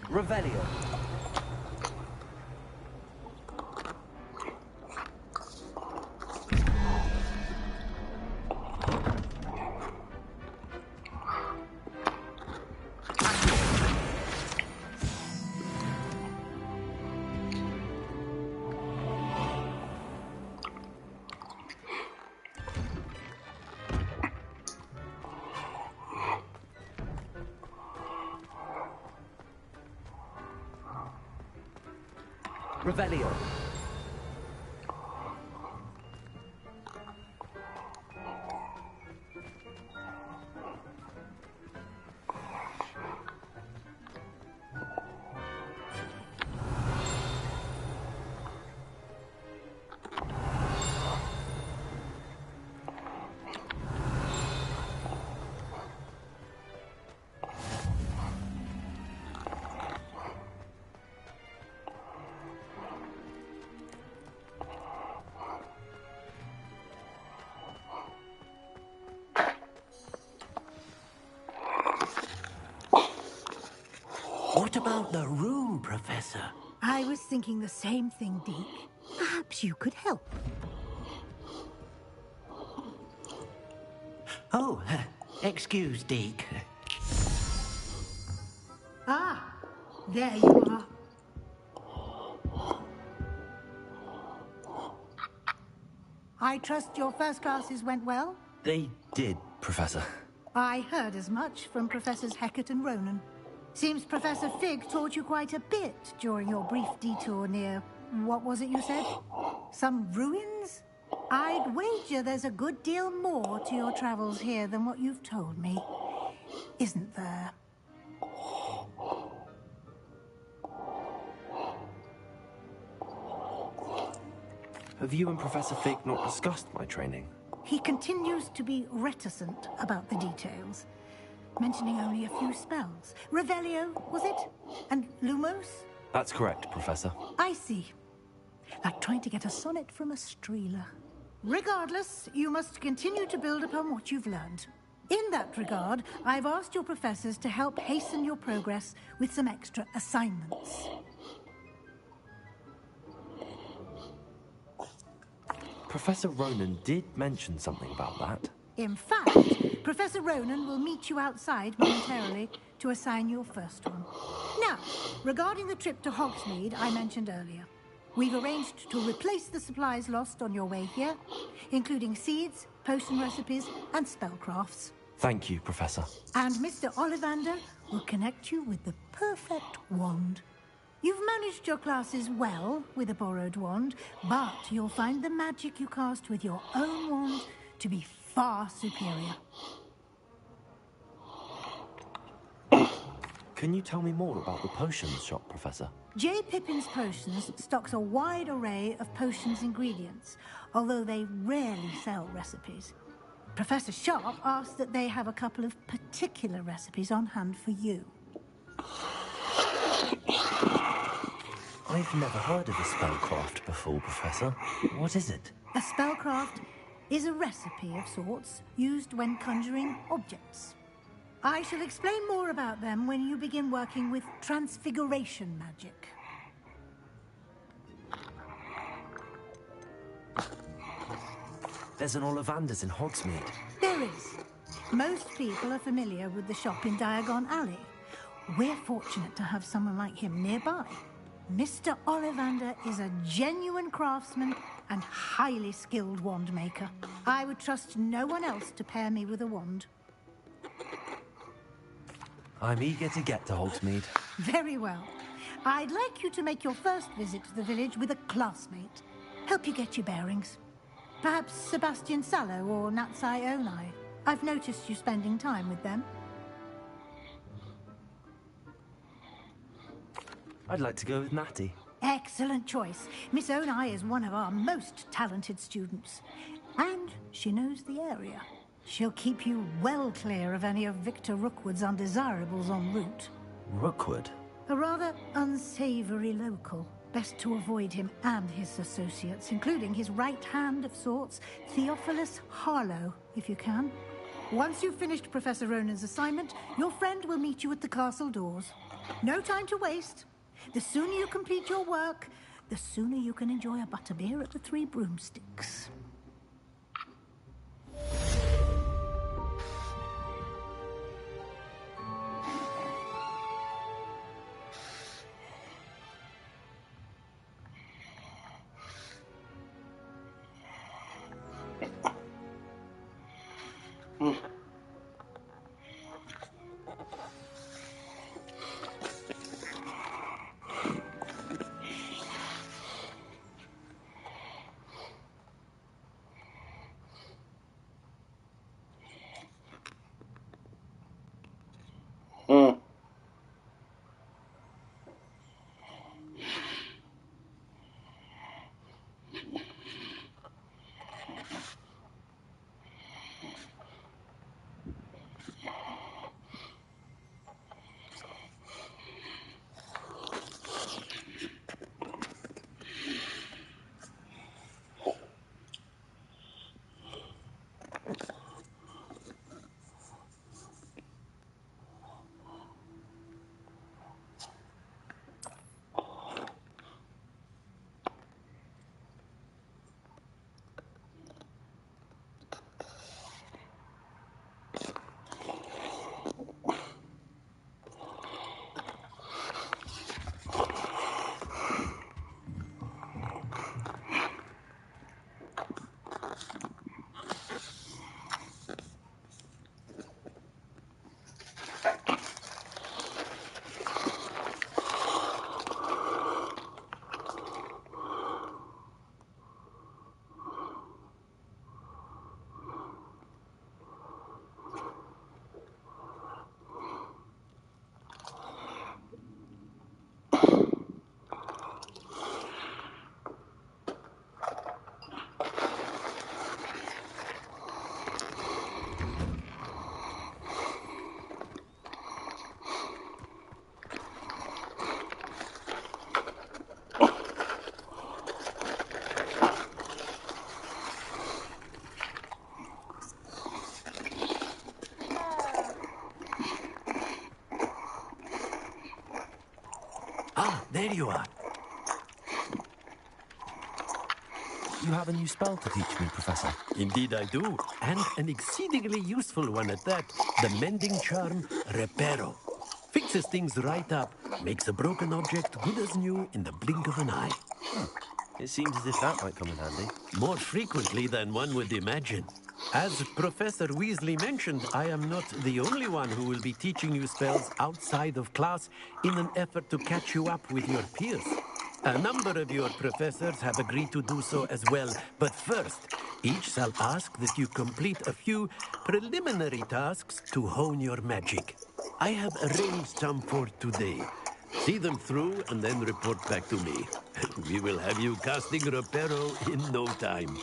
Revelio. Revelio. What about the room, Professor? I was thinking the same thing, Deke. Perhaps you could help. Oh, excuse, Deke. Ah, there you are. I trust your first classes went well? They did, Professor. I heard as much from Professors Hecat and Ronan. Seems Professor Fig taught you quite a bit during your brief detour near... what was it you said? Some ruins? I'd wager there's a good deal more to your travels here than what you've told me. Isn't there? Have you and Professor Fig not discussed my training? He continues to be reticent about the details, mentioning only a few spells. Revelio, was it? And Lumos? That's correct, Professor. I see. Like trying to get a sonnet from a streeler. Regardless, you must continue to build upon what you've learned. In that regard, I've asked your professors to help hasten your progress with some extra assignments. Professor Ronan did mention something about that. In fact, Professor Ronan will meet you outside momentarily to assign your first one. Now, regarding the trip to Hogsmeade I mentioned earlier, we've arranged to replace the supplies lost on your way here, including seeds, potion recipes, and spellcrafts. Thank you, Professor. And Mr. Ollivander will connect you with the perfect wand. You've managed your classes well with a borrowed wand, but you'll find the magic you cast with your own wand to be far superior. Can you tell me more about the potions shop, Professor? J. Pippin's Potions stocks a wide array of potions ingredients, although they rarely sell recipes. Professor Sharp asked that they have a couple of particular recipes on hand for you. I've never heard of a spellcraft before, Professor. What is it? A spellcraft is a recipe of sorts used when conjuring objects. I shall explain more about them when you begin working with transfiguration magic. There's an Ollivander's in Hogsmeade. There is. Most people are familiar with the shop in Diagon Alley. We're fortunate to have someone like him nearby. Mr. Ollivander is a genuine craftsman and highly skilled wand maker. I would trust no one else to pair me with a wand. I'm eager to get to Hogsmeade. Very well. I'd like you to make your first visit to the village with a classmate. Help you get your bearings. Perhaps Sebastian Sallow or Natsai Onai. I've noticed you spending time with them. I'd like to go with Natty. Excellent choice. Miss Onai is one of our most talented students. And she knows the area. She'll keep you well clear of any of Victor Rookwood's undesirables en route. Rookwood? A rather unsavory local. Best to avoid him and his associates, including his right hand of sorts, Theophilus Harlow, if you can. Once you've finished Professor Ronan's assignment, your friend will meet you at the castle doors. No time to waste. The sooner you complete your work, the sooner you can enjoy a butterbeer at the Three Broomsticks. there you are. You have a new spell to teach me, Professor. Indeed I do, and an exceedingly useful one at that. The mending charm, Reparo. Fixes things right up, makes a broken object good as new in the blink of an eye. It seems as if that might come in handy. More frequently than one would imagine. As Professor Weasley mentioned, I am not the only one who will be teaching you spells outside of class in an effort to catch you up with your peers. A number of your professors have agreed to do so as well, but first, each shall ask that you complete a few preliminary tasks to hone your magic. I have arranged some for today. See them through and then report back to me. We will have you casting Reparo in no time.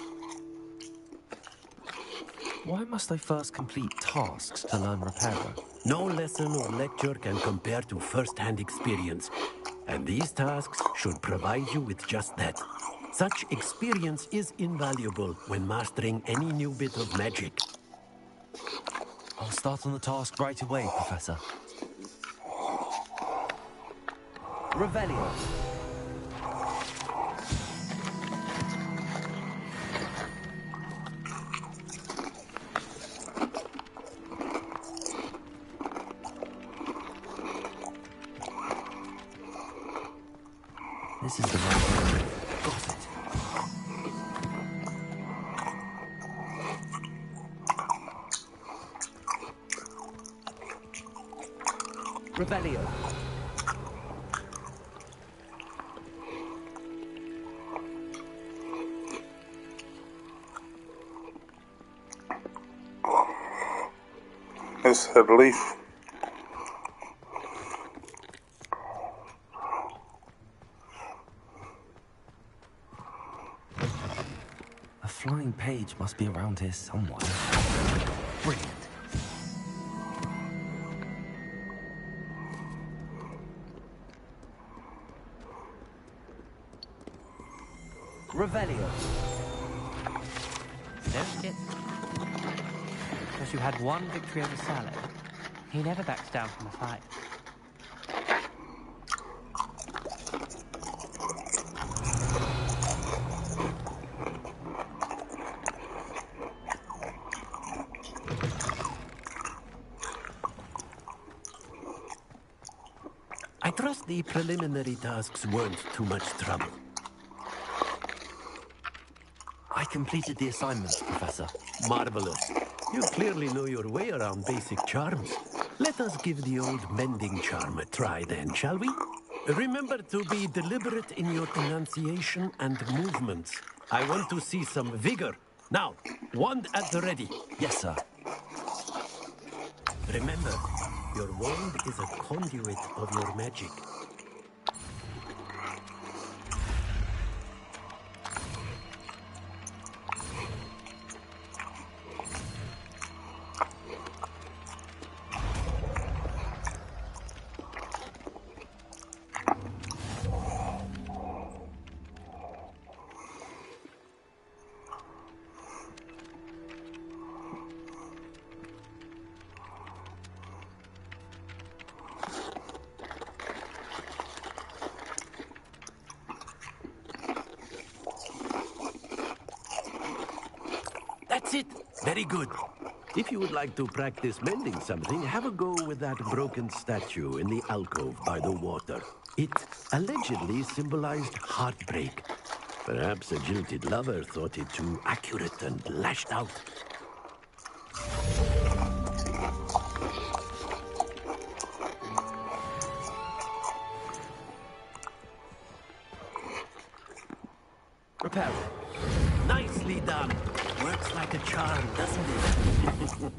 Why must I first complete tasks to learn Reparo? No lesson or lecture can compare to first-hand experience, and these tasks should provide you with just that. Such experience is invaluable when mastering any new bit of magic. I'll start on the task right away, Professor. Revelio. This is the right one. Got it. Revelio. Yes, I believe. A flying page must be around here somewhere. Brilliant. Revelio. Don't get... Because you had one victory over Sallow, he never backs down from a fight. I trust the preliminary tasks weren't too much trouble. I completed the assignments, Professor. Marvelous. You clearly know your way around basic charms. Let us give the old mending charm a try then, shall we? Remember to be deliberate in your enunciation and movements. I want to see some vigor. Now, wand at the ready. Yes, sir. Remember, your wand is a conduit of your magic. That's it. Very good. If you would like to practice mending something, have a go with that broken statue in the alcove by the water. It allegedly symbolized heartbreak. Perhaps a jilted lover thought it too accurate and lashed out. Repair. Nicely done. Works like a charm, doesn't it?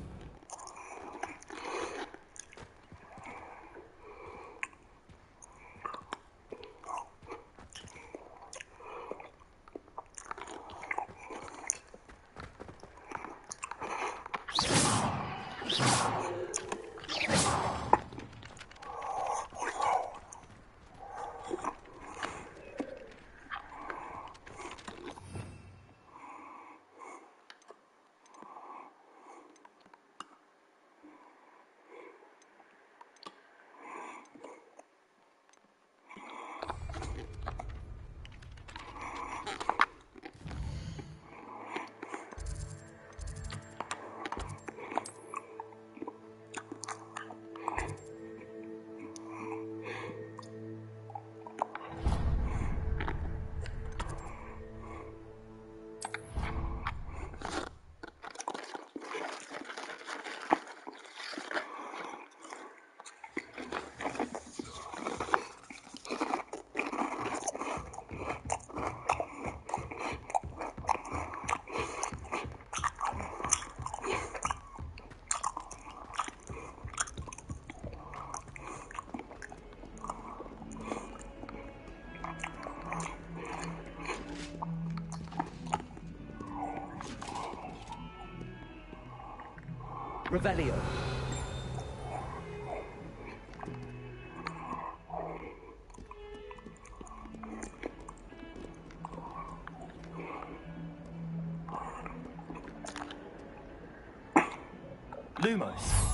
Revelio. Lumos.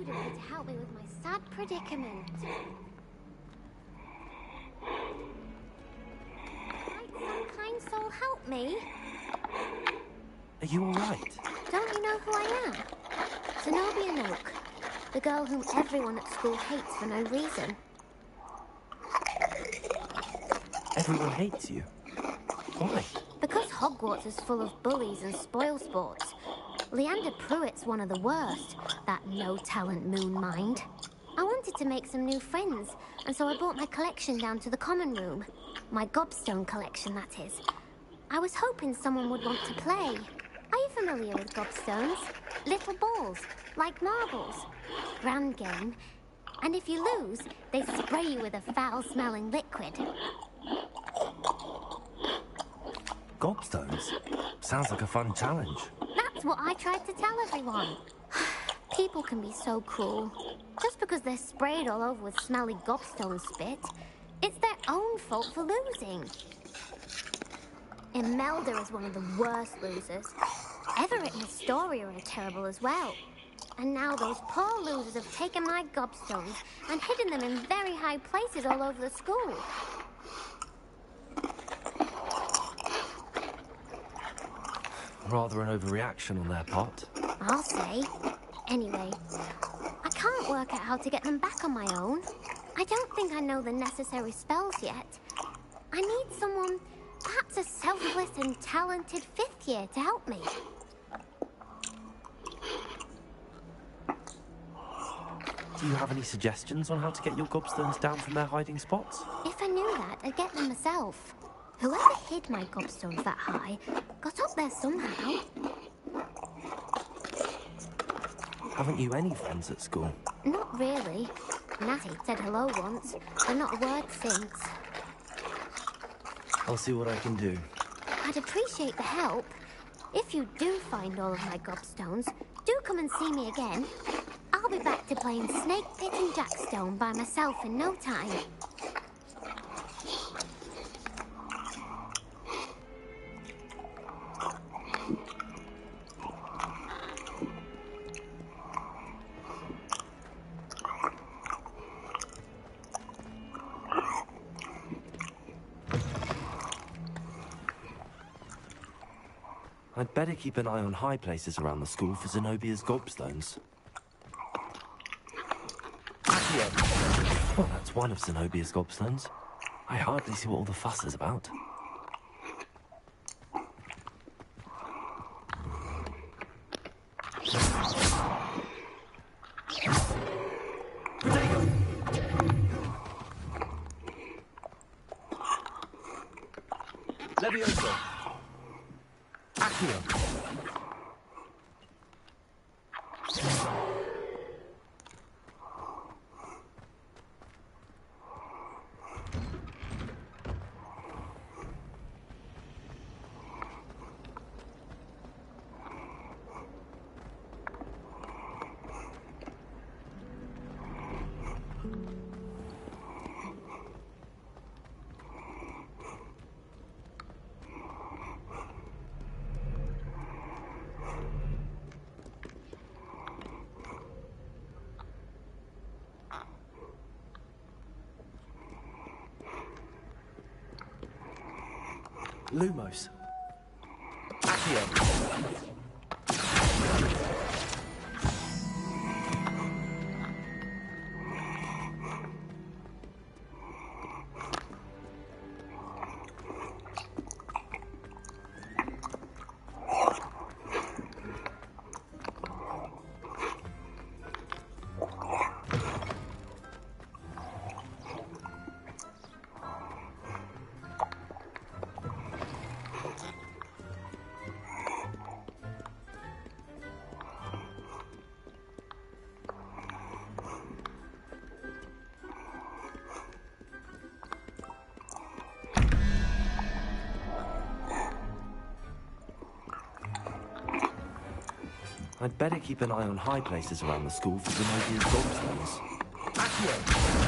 To help me with my sad predicament. Might some kind soul help me? Are you alright? Don't you know who I am? Zenobia Noak, the girl whom everyone at school hates for no reason. Everyone hates you. Why? Because Hogwarts is full of bullies and spoilsports. Leander Pruitt's one of the worst, that no-talent moon mind. I wanted to make some new friends, and so I brought my collection down to the common room. My gobstone collection, that is. I was hoping someone would want to play. Are you familiar with gobstones? Little balls, like marbles. Grand game. And if you lose, they spray you with a foul-smelling liquid. Gobstones? Sounds like a fun challenge. That's what I tried to tell everyone. People can be so cruel. Just because they're sprayed all over with smelly gobstone spit, it's their own fault for losing. Imelda is one of the worst losers. Everett and Astoria are terrible as well. And now those poor losers have taken my gobstones and hidden them in very high places all over the school. Rather an overreaction on their part. I'll say. Anyway, I can't work out how to get them back on my own. I don't think I know the necessary spells yet. I need someone, perhaps a selfless and talented fifth year to help me. Do you have any suggestions on how to get your gobstones down from their hiding spots? If I knew that, I'd get them myself. Whoever hid my gobstones that high got up there somehow. Haven't you any friends at school? Not really. Natty said hello once, but not a word since. I'll see what I can do. I'd appreciate the help. If you do find all of my gobstones, do come and see me again. I'll be back to playing Snake Pit and Jackstone by myself in no time. I'd better keep an eye on high places around the school for Zenobia's gobstones. Well, that's one of Zenobia's gobstones. I hardly see what all the fuss is about. Levioso. Accio. Lumos. Accio. I'd better keep an eye on high places around the school for Zenobia gobstones. Accio!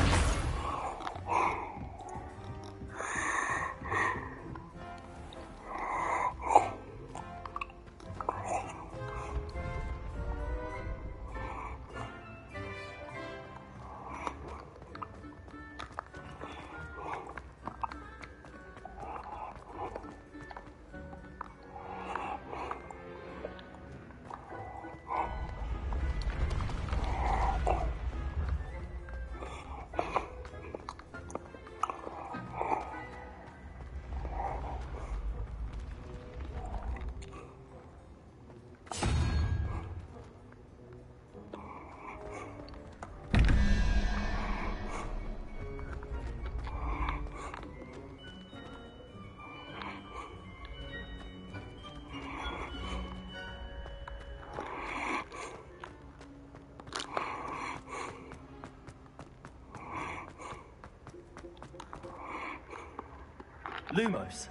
Lumos.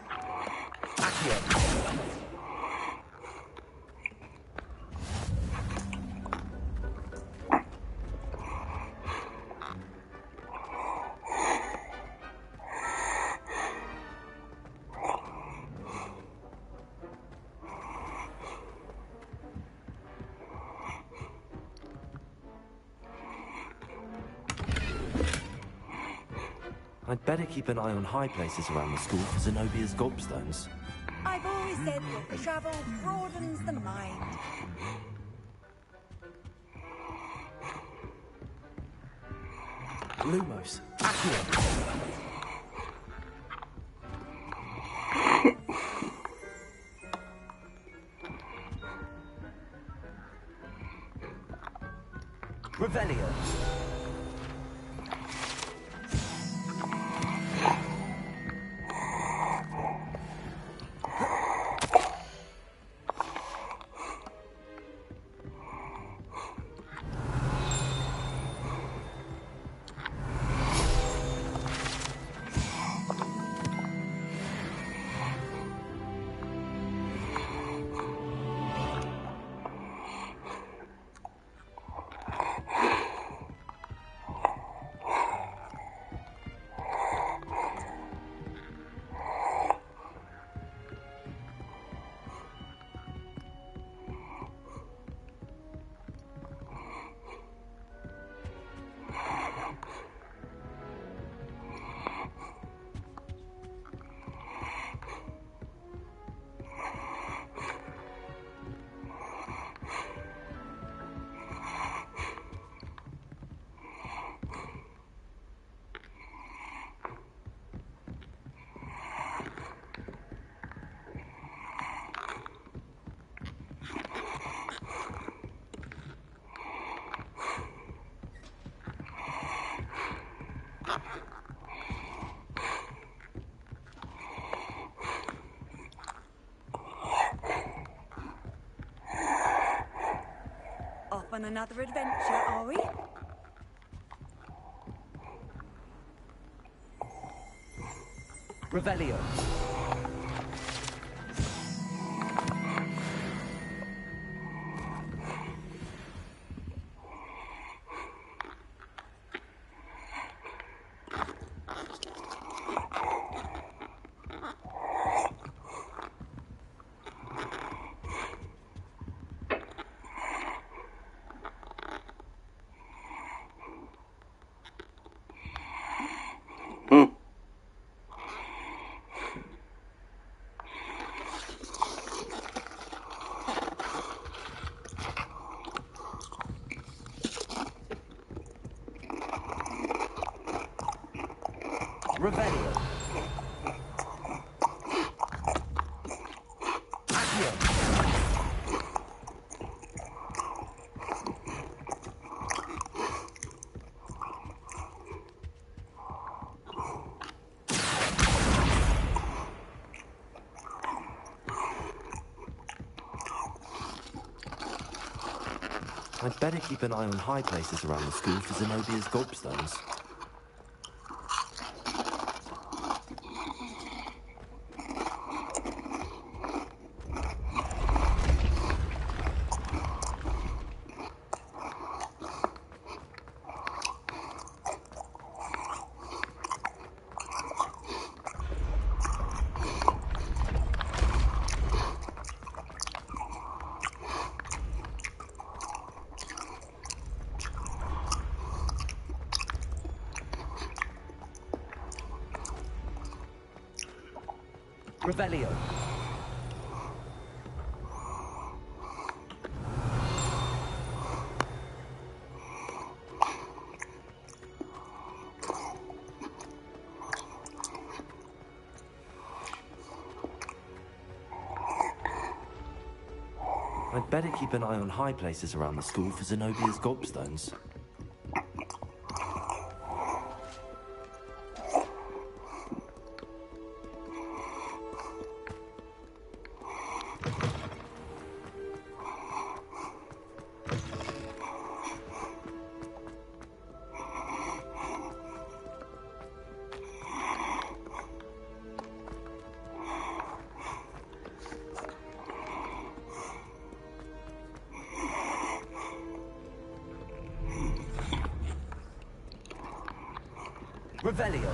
Accio. I'd better keep an eye on high places around the school for Zenobia's gobstones. I've always said that travel broadens the mind. Lumos. Accio. Revelio. Off on another adventure, are we? Revelio. Revelio. Accio. I'd better keep an eye on high places around the school for Zenobia's gobstones. Revelio. I'd better keep an eye on high places around the school for Zenobia's gobstones. Revelio.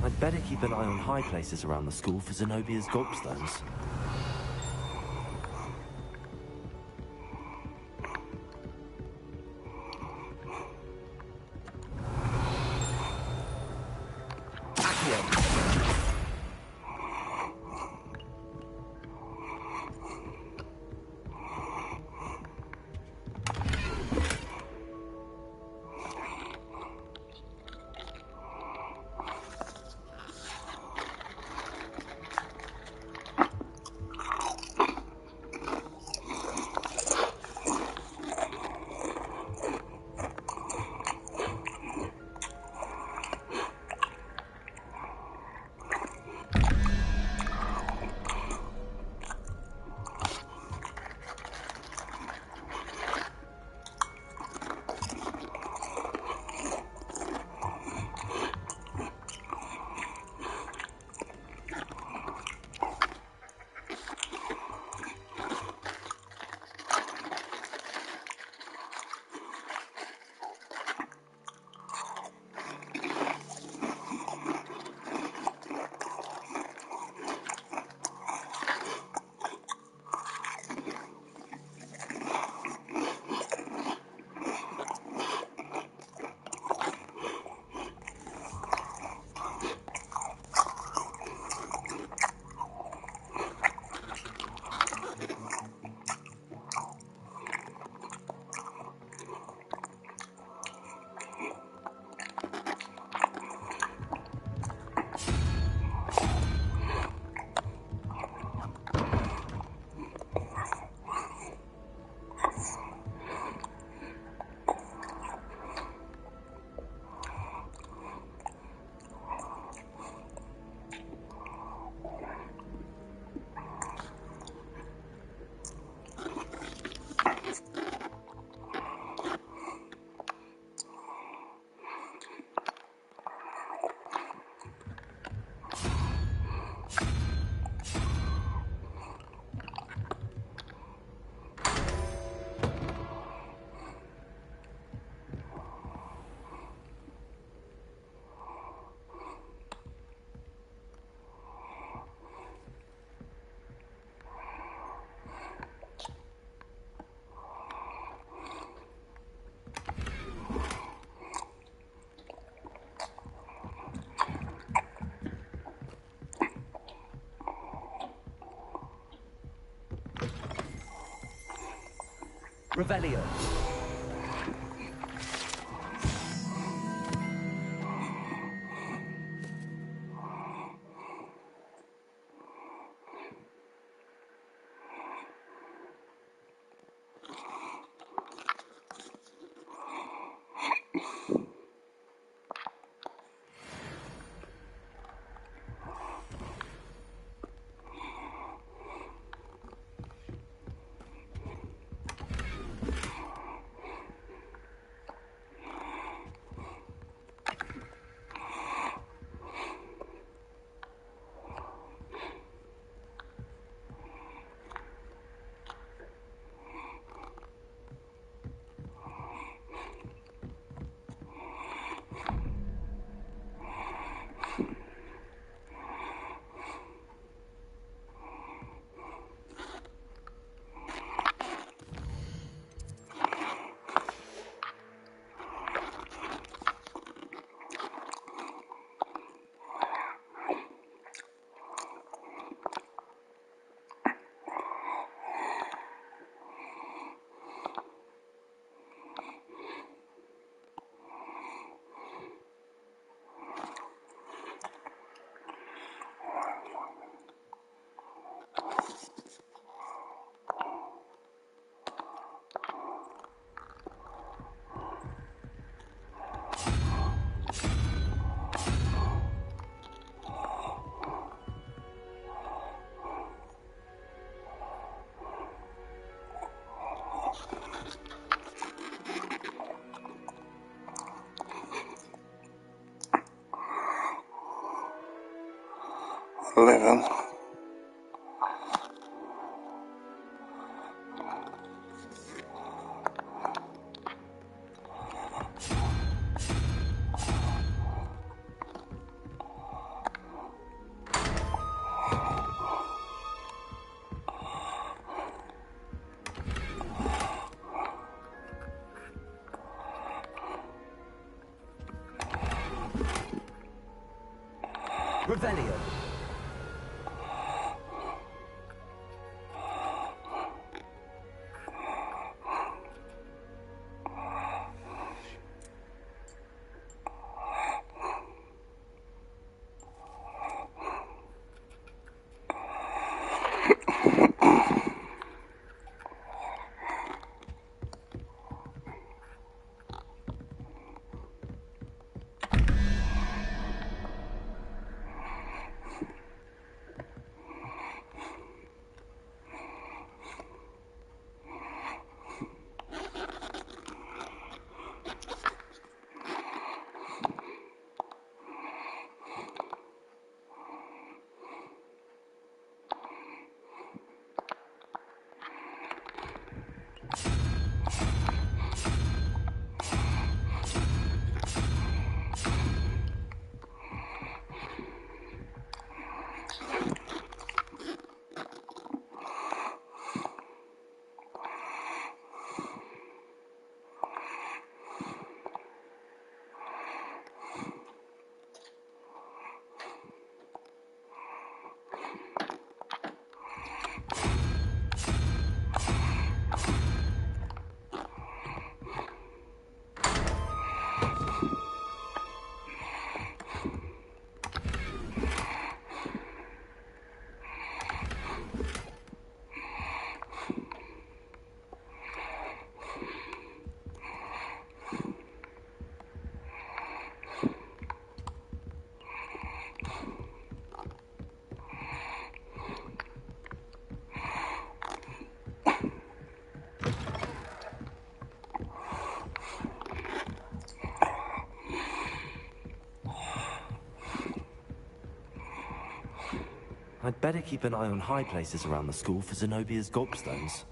I'd better keep an eye on high places around the school for Zenobia's gobstones. Revelio. Living. Revelio. I'd better keep an eye on high places around the school for Zenobia's gobstones.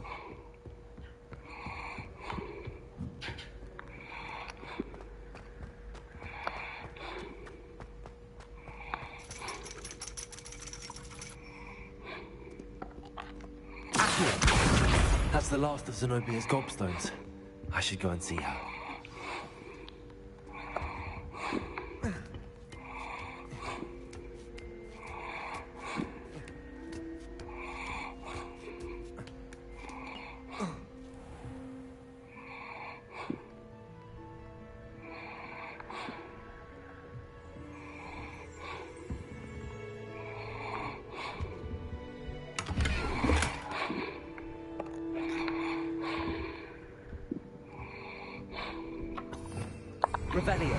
That's the last of Zenobia's gobstones. I should go and see her. Revelio.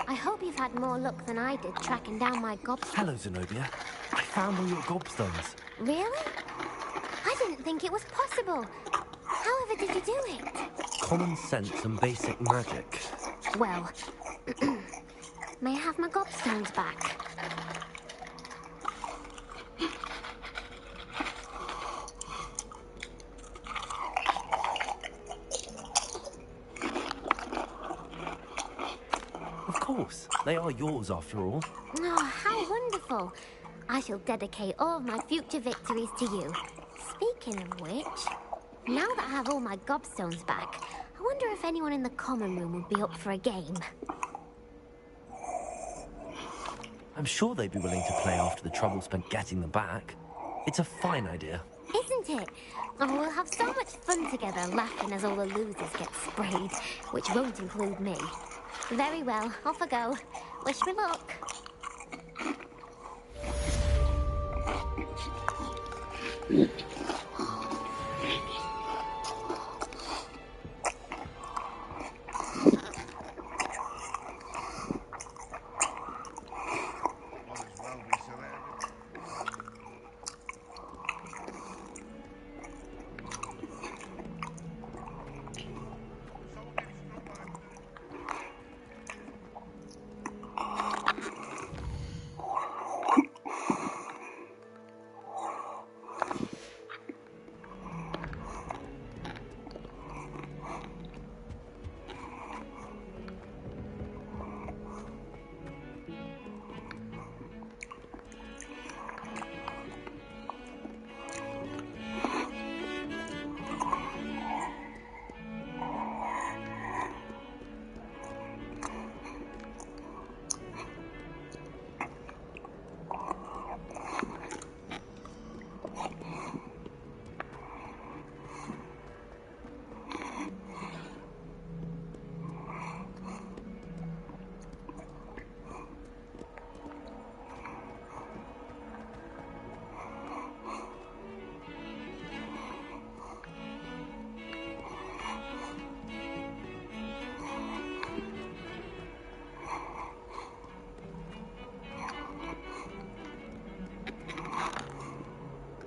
I hope you've had more luck than I did tracking down my gobstones. Hello, Zenobia. I found all your gobstones. Really? I didn't think it was possible. However did you do it? Common sense and basic magic. Well, may I have my gobstones back? Of course. They are yours, after all. Oh, how wonderful. I shall dedicate all of my future victories to you. Speaking of which, now that I have all my gobstones back, I wonder if anyone in the common room would be up for a game. I'm sure they'd be willing to play after the trouble spent getting them back. It's a fine idea. Isn't it? Oh, we'll have so much fun together laughing as all the losers get sprayed, which won't include me. Very well, off I go. Wish me luck.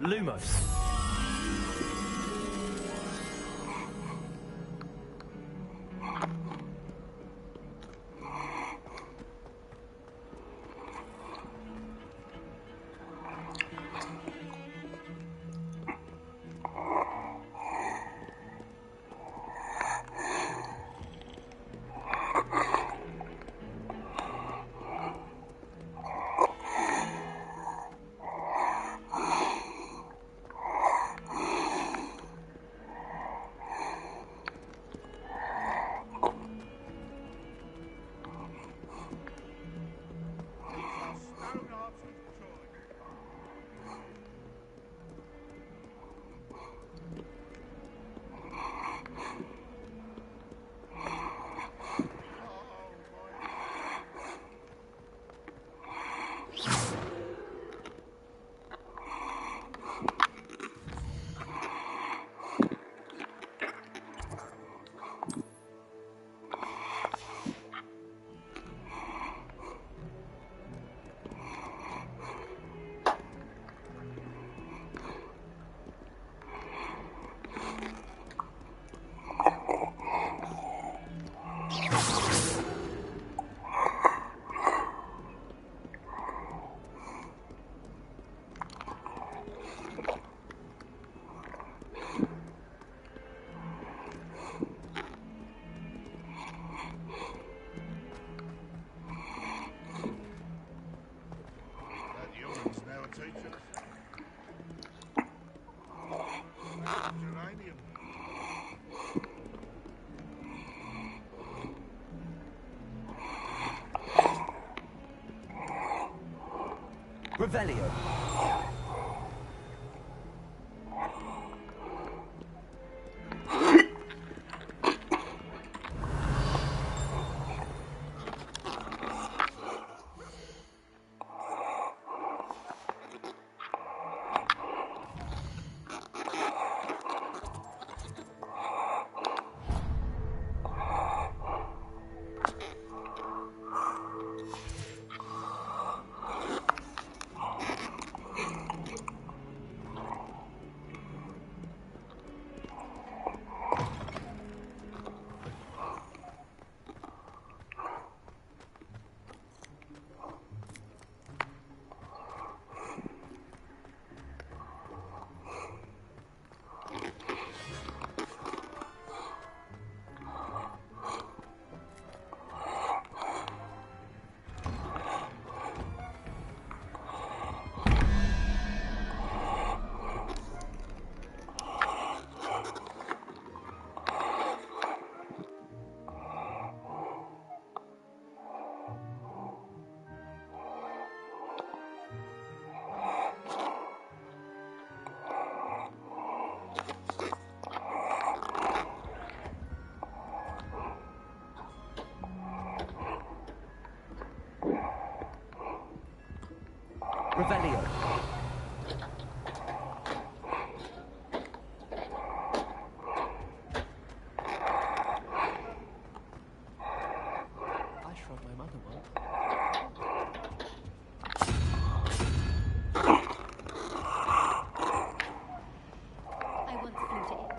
Lumos. Revelio. Revelio. I shrugged my mother once. I once flew to Italy.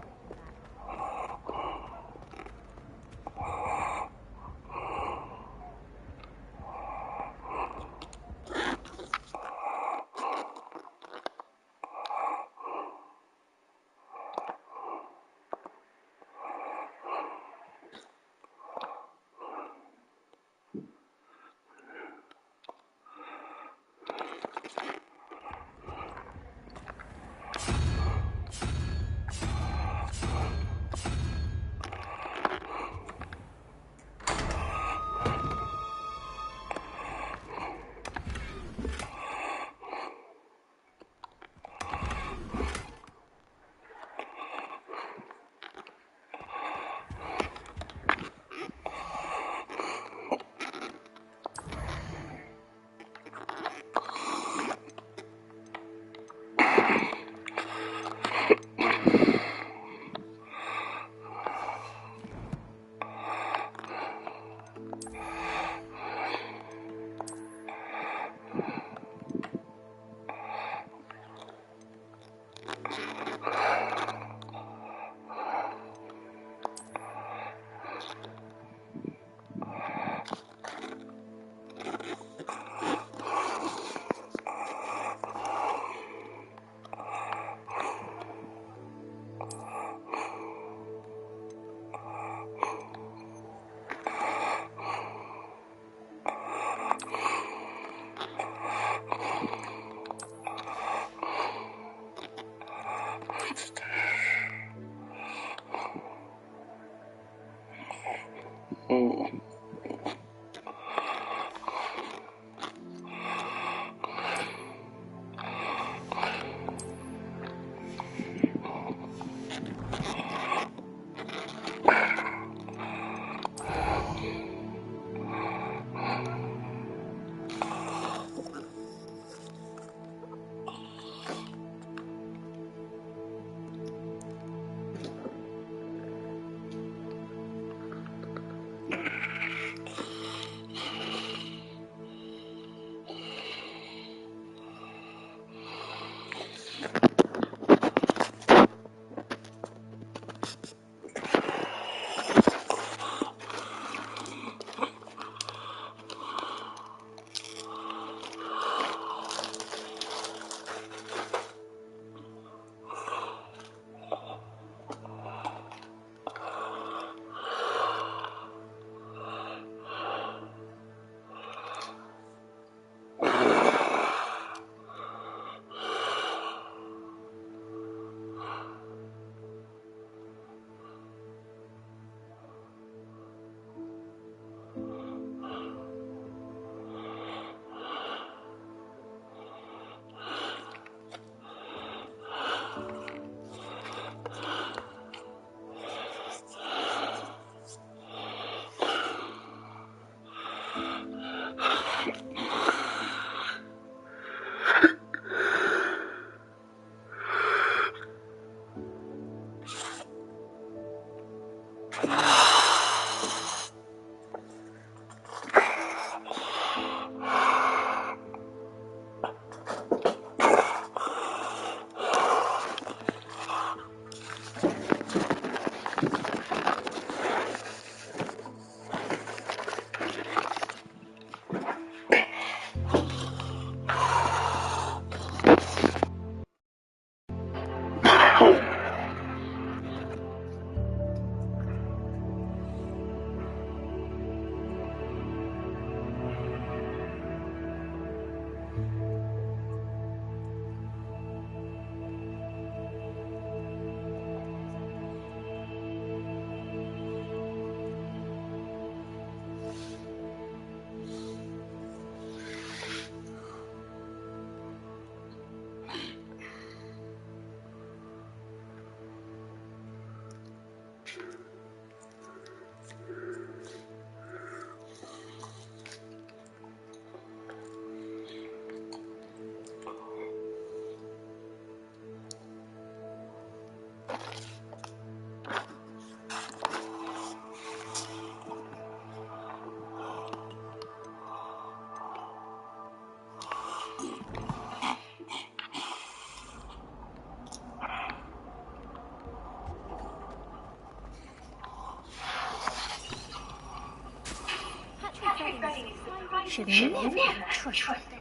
Should never trust them.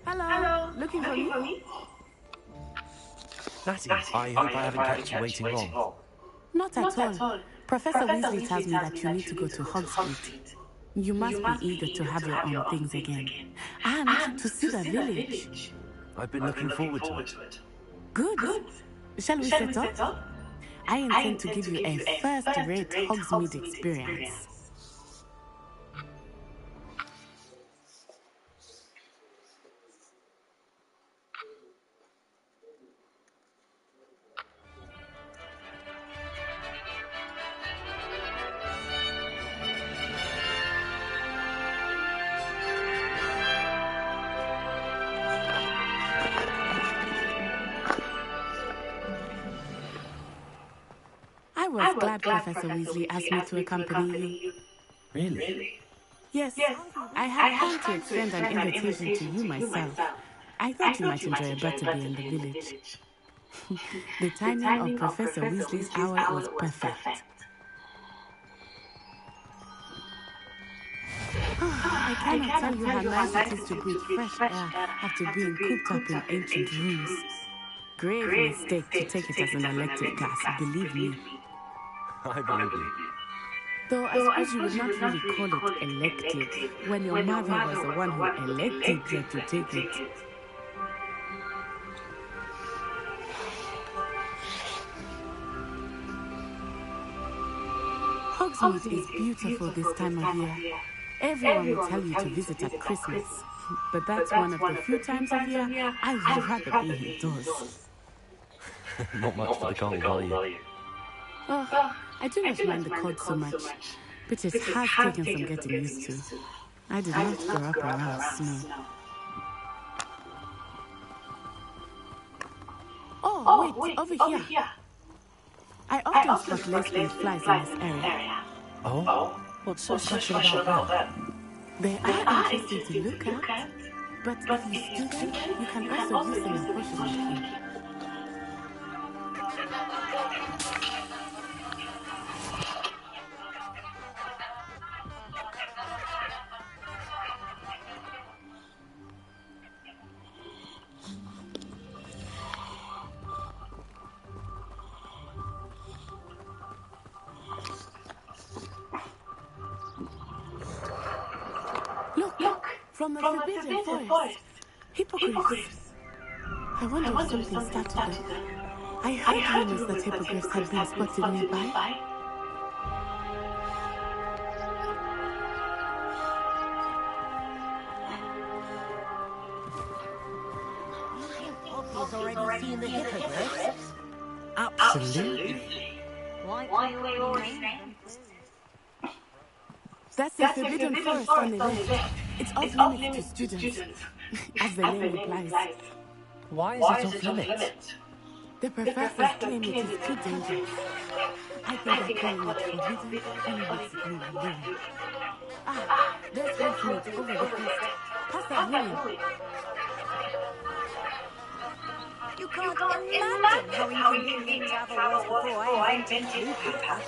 Hello. Looking for me? Natty, I hope I haven't kept you waiting long. Not at all. Professor Weasley tells me that you need to go to Hogsmeade. You must be eager to have your own things again. And to see the village. I've been looking forward to it. Good. Shall we set up? I intend to give you a first-rate Hogsmeade experience. I was glad Professor Weasley asked me to accompany you. Really? Yes, I had planned to extend an invitation to you myself. I thought you might enjoy a butterbeer in the village. The timing of Professor Weasley's hour was perfect. I cannot tell you how nice it is to breathe fresh air after being cooped up in ancient rooms. Grave mistake to take it as an elective class, believe me. I believe you. Though I suppose you would not really call it elective when your mother was the one who elected that you take it. Hogsmeade is beautiful this time of year. Everyone will tell you to visit at Christmas, but that's one of the few times of year I would rather be indoors. Not much for the cold, are you? Oh, I do not mind the cold so much, but it has taken some getting used to. I did not grow up around snow. Oh, wait, over here. I often spot lace-wing flies in this area. Oh? What's so special about them? They are interesting to look at, but if you steal them, you can also use them in potion making. Look, from the forbidden forest. Hippogriffs. I wonder if something started them. I heard rumors that hippogriffs had been spotted nearby. Poppy's already seen the hippogriffs. Absolutely. Why were you already saying? That's the forbidden forest on the left. It's off limits to students, as the name implies. Why is it off limits? The professors claim it is too dangerous. I think they're calling it forbidden and basically living. There's Hogsmeade over the coast. Past that ruin. You can't imagine how inconvenient travel was before I invented blue paper.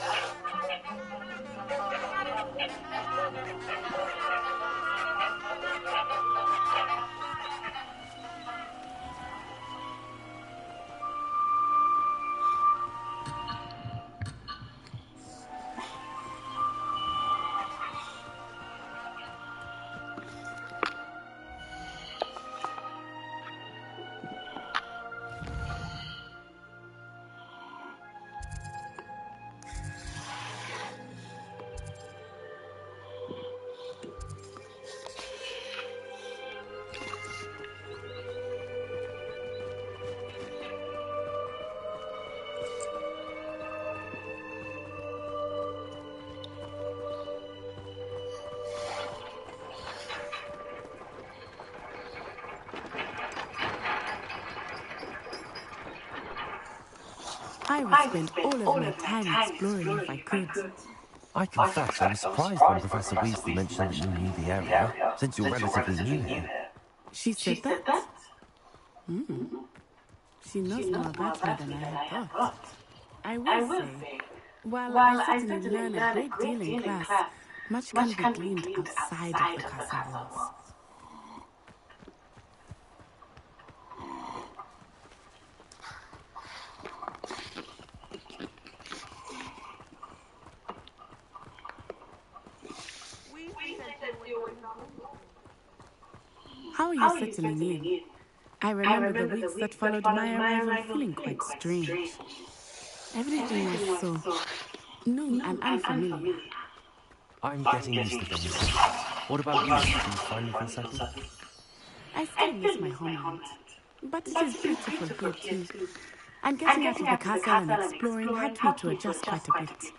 I would spend all of my time exploring if I could. I confess I was surprised when Professor Weasley mentioned that you knew the area, since you're relatively new here. She said that? She knows more about me than I had thought. I will say, while I certainly learn a great deal in class, much can be gleaned outside of the castle walls. How are you settling in? I remember the weeks that followed my arrival feeling quite strange. Everything was so new and unfamiliar. I'm getting used to things. What about you? Do you finally feel settled? I still miss my homeland, but it is beautiful here too. And getting out of the castle and exploring helped me to adjust quite a bit.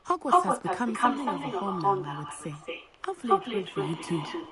Hogwarts has become something of a home now, I would say. Hopefully it will for you too.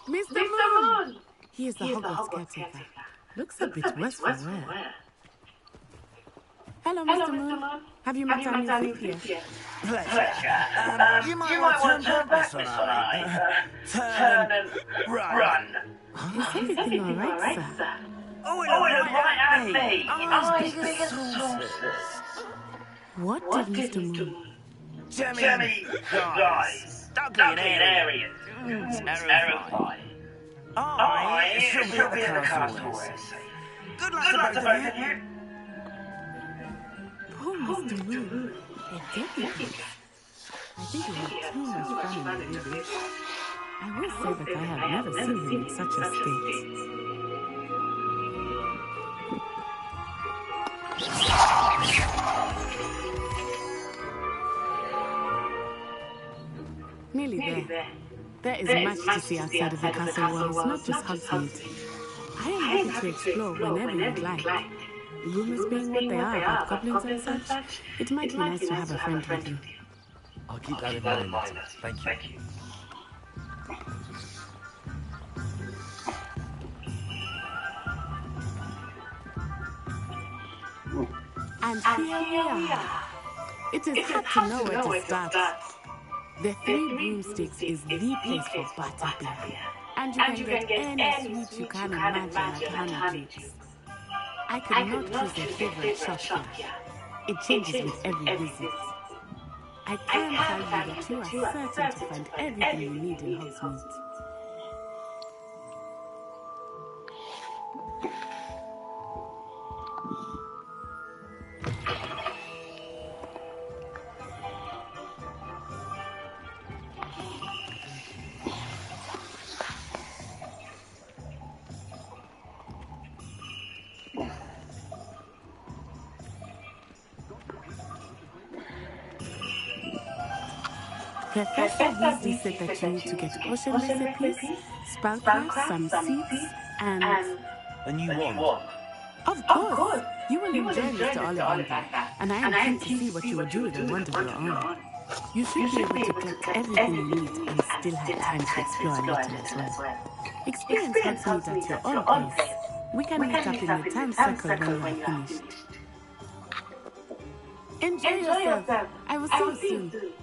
Mr. Moon! He is the Hogwarts caretaker. Looks a bit worse for wear. Hello, Mr. Moon. Have you met our new fifth year? Pleasure. You might want to turn back, Miss Turn and run. Is everything all right, sir? Oh, it looked right at me. Eyes big as saucers. What did Mr. Moon? Jemmy guys. Ugly and airy. Terrifying. I should be at the castle. Good luck to both of you. Poor Mr. Moon. A deputy. I think we had too much fun in the village. I will say that I have never seen him in such a state. Nearly there. There is much to see outside of the castle walls, not just Hogsmeade. I am happy to explore whenever you'd like. Rumors being what they are about goblins and such, it might be nice to have a friend with you. I'll keep that in mind. Thank you. And here we are. It is hard to know where to start. The Three Broomsticks is the place for butterbeer. And you can get any sweet you can imagine at Honeydukes. I could not choose a favorite shop here. It changes with every visit. I can tell you that you are certain to find everything you need in Hogsmeade. Professor Weasley said that you need to get potion recipes, spellcraft, some seeds, and... A new wand. Of course! You will enjoy Mr. Ollivander, and I am keen to see what you will do with the wand of your own. You should be able to collect everything you need and still have time to explore a little as well. Experience helps meet at your own pace. We can meet up in the time circle when you are finished. Enjoy yourself! I will see you soon.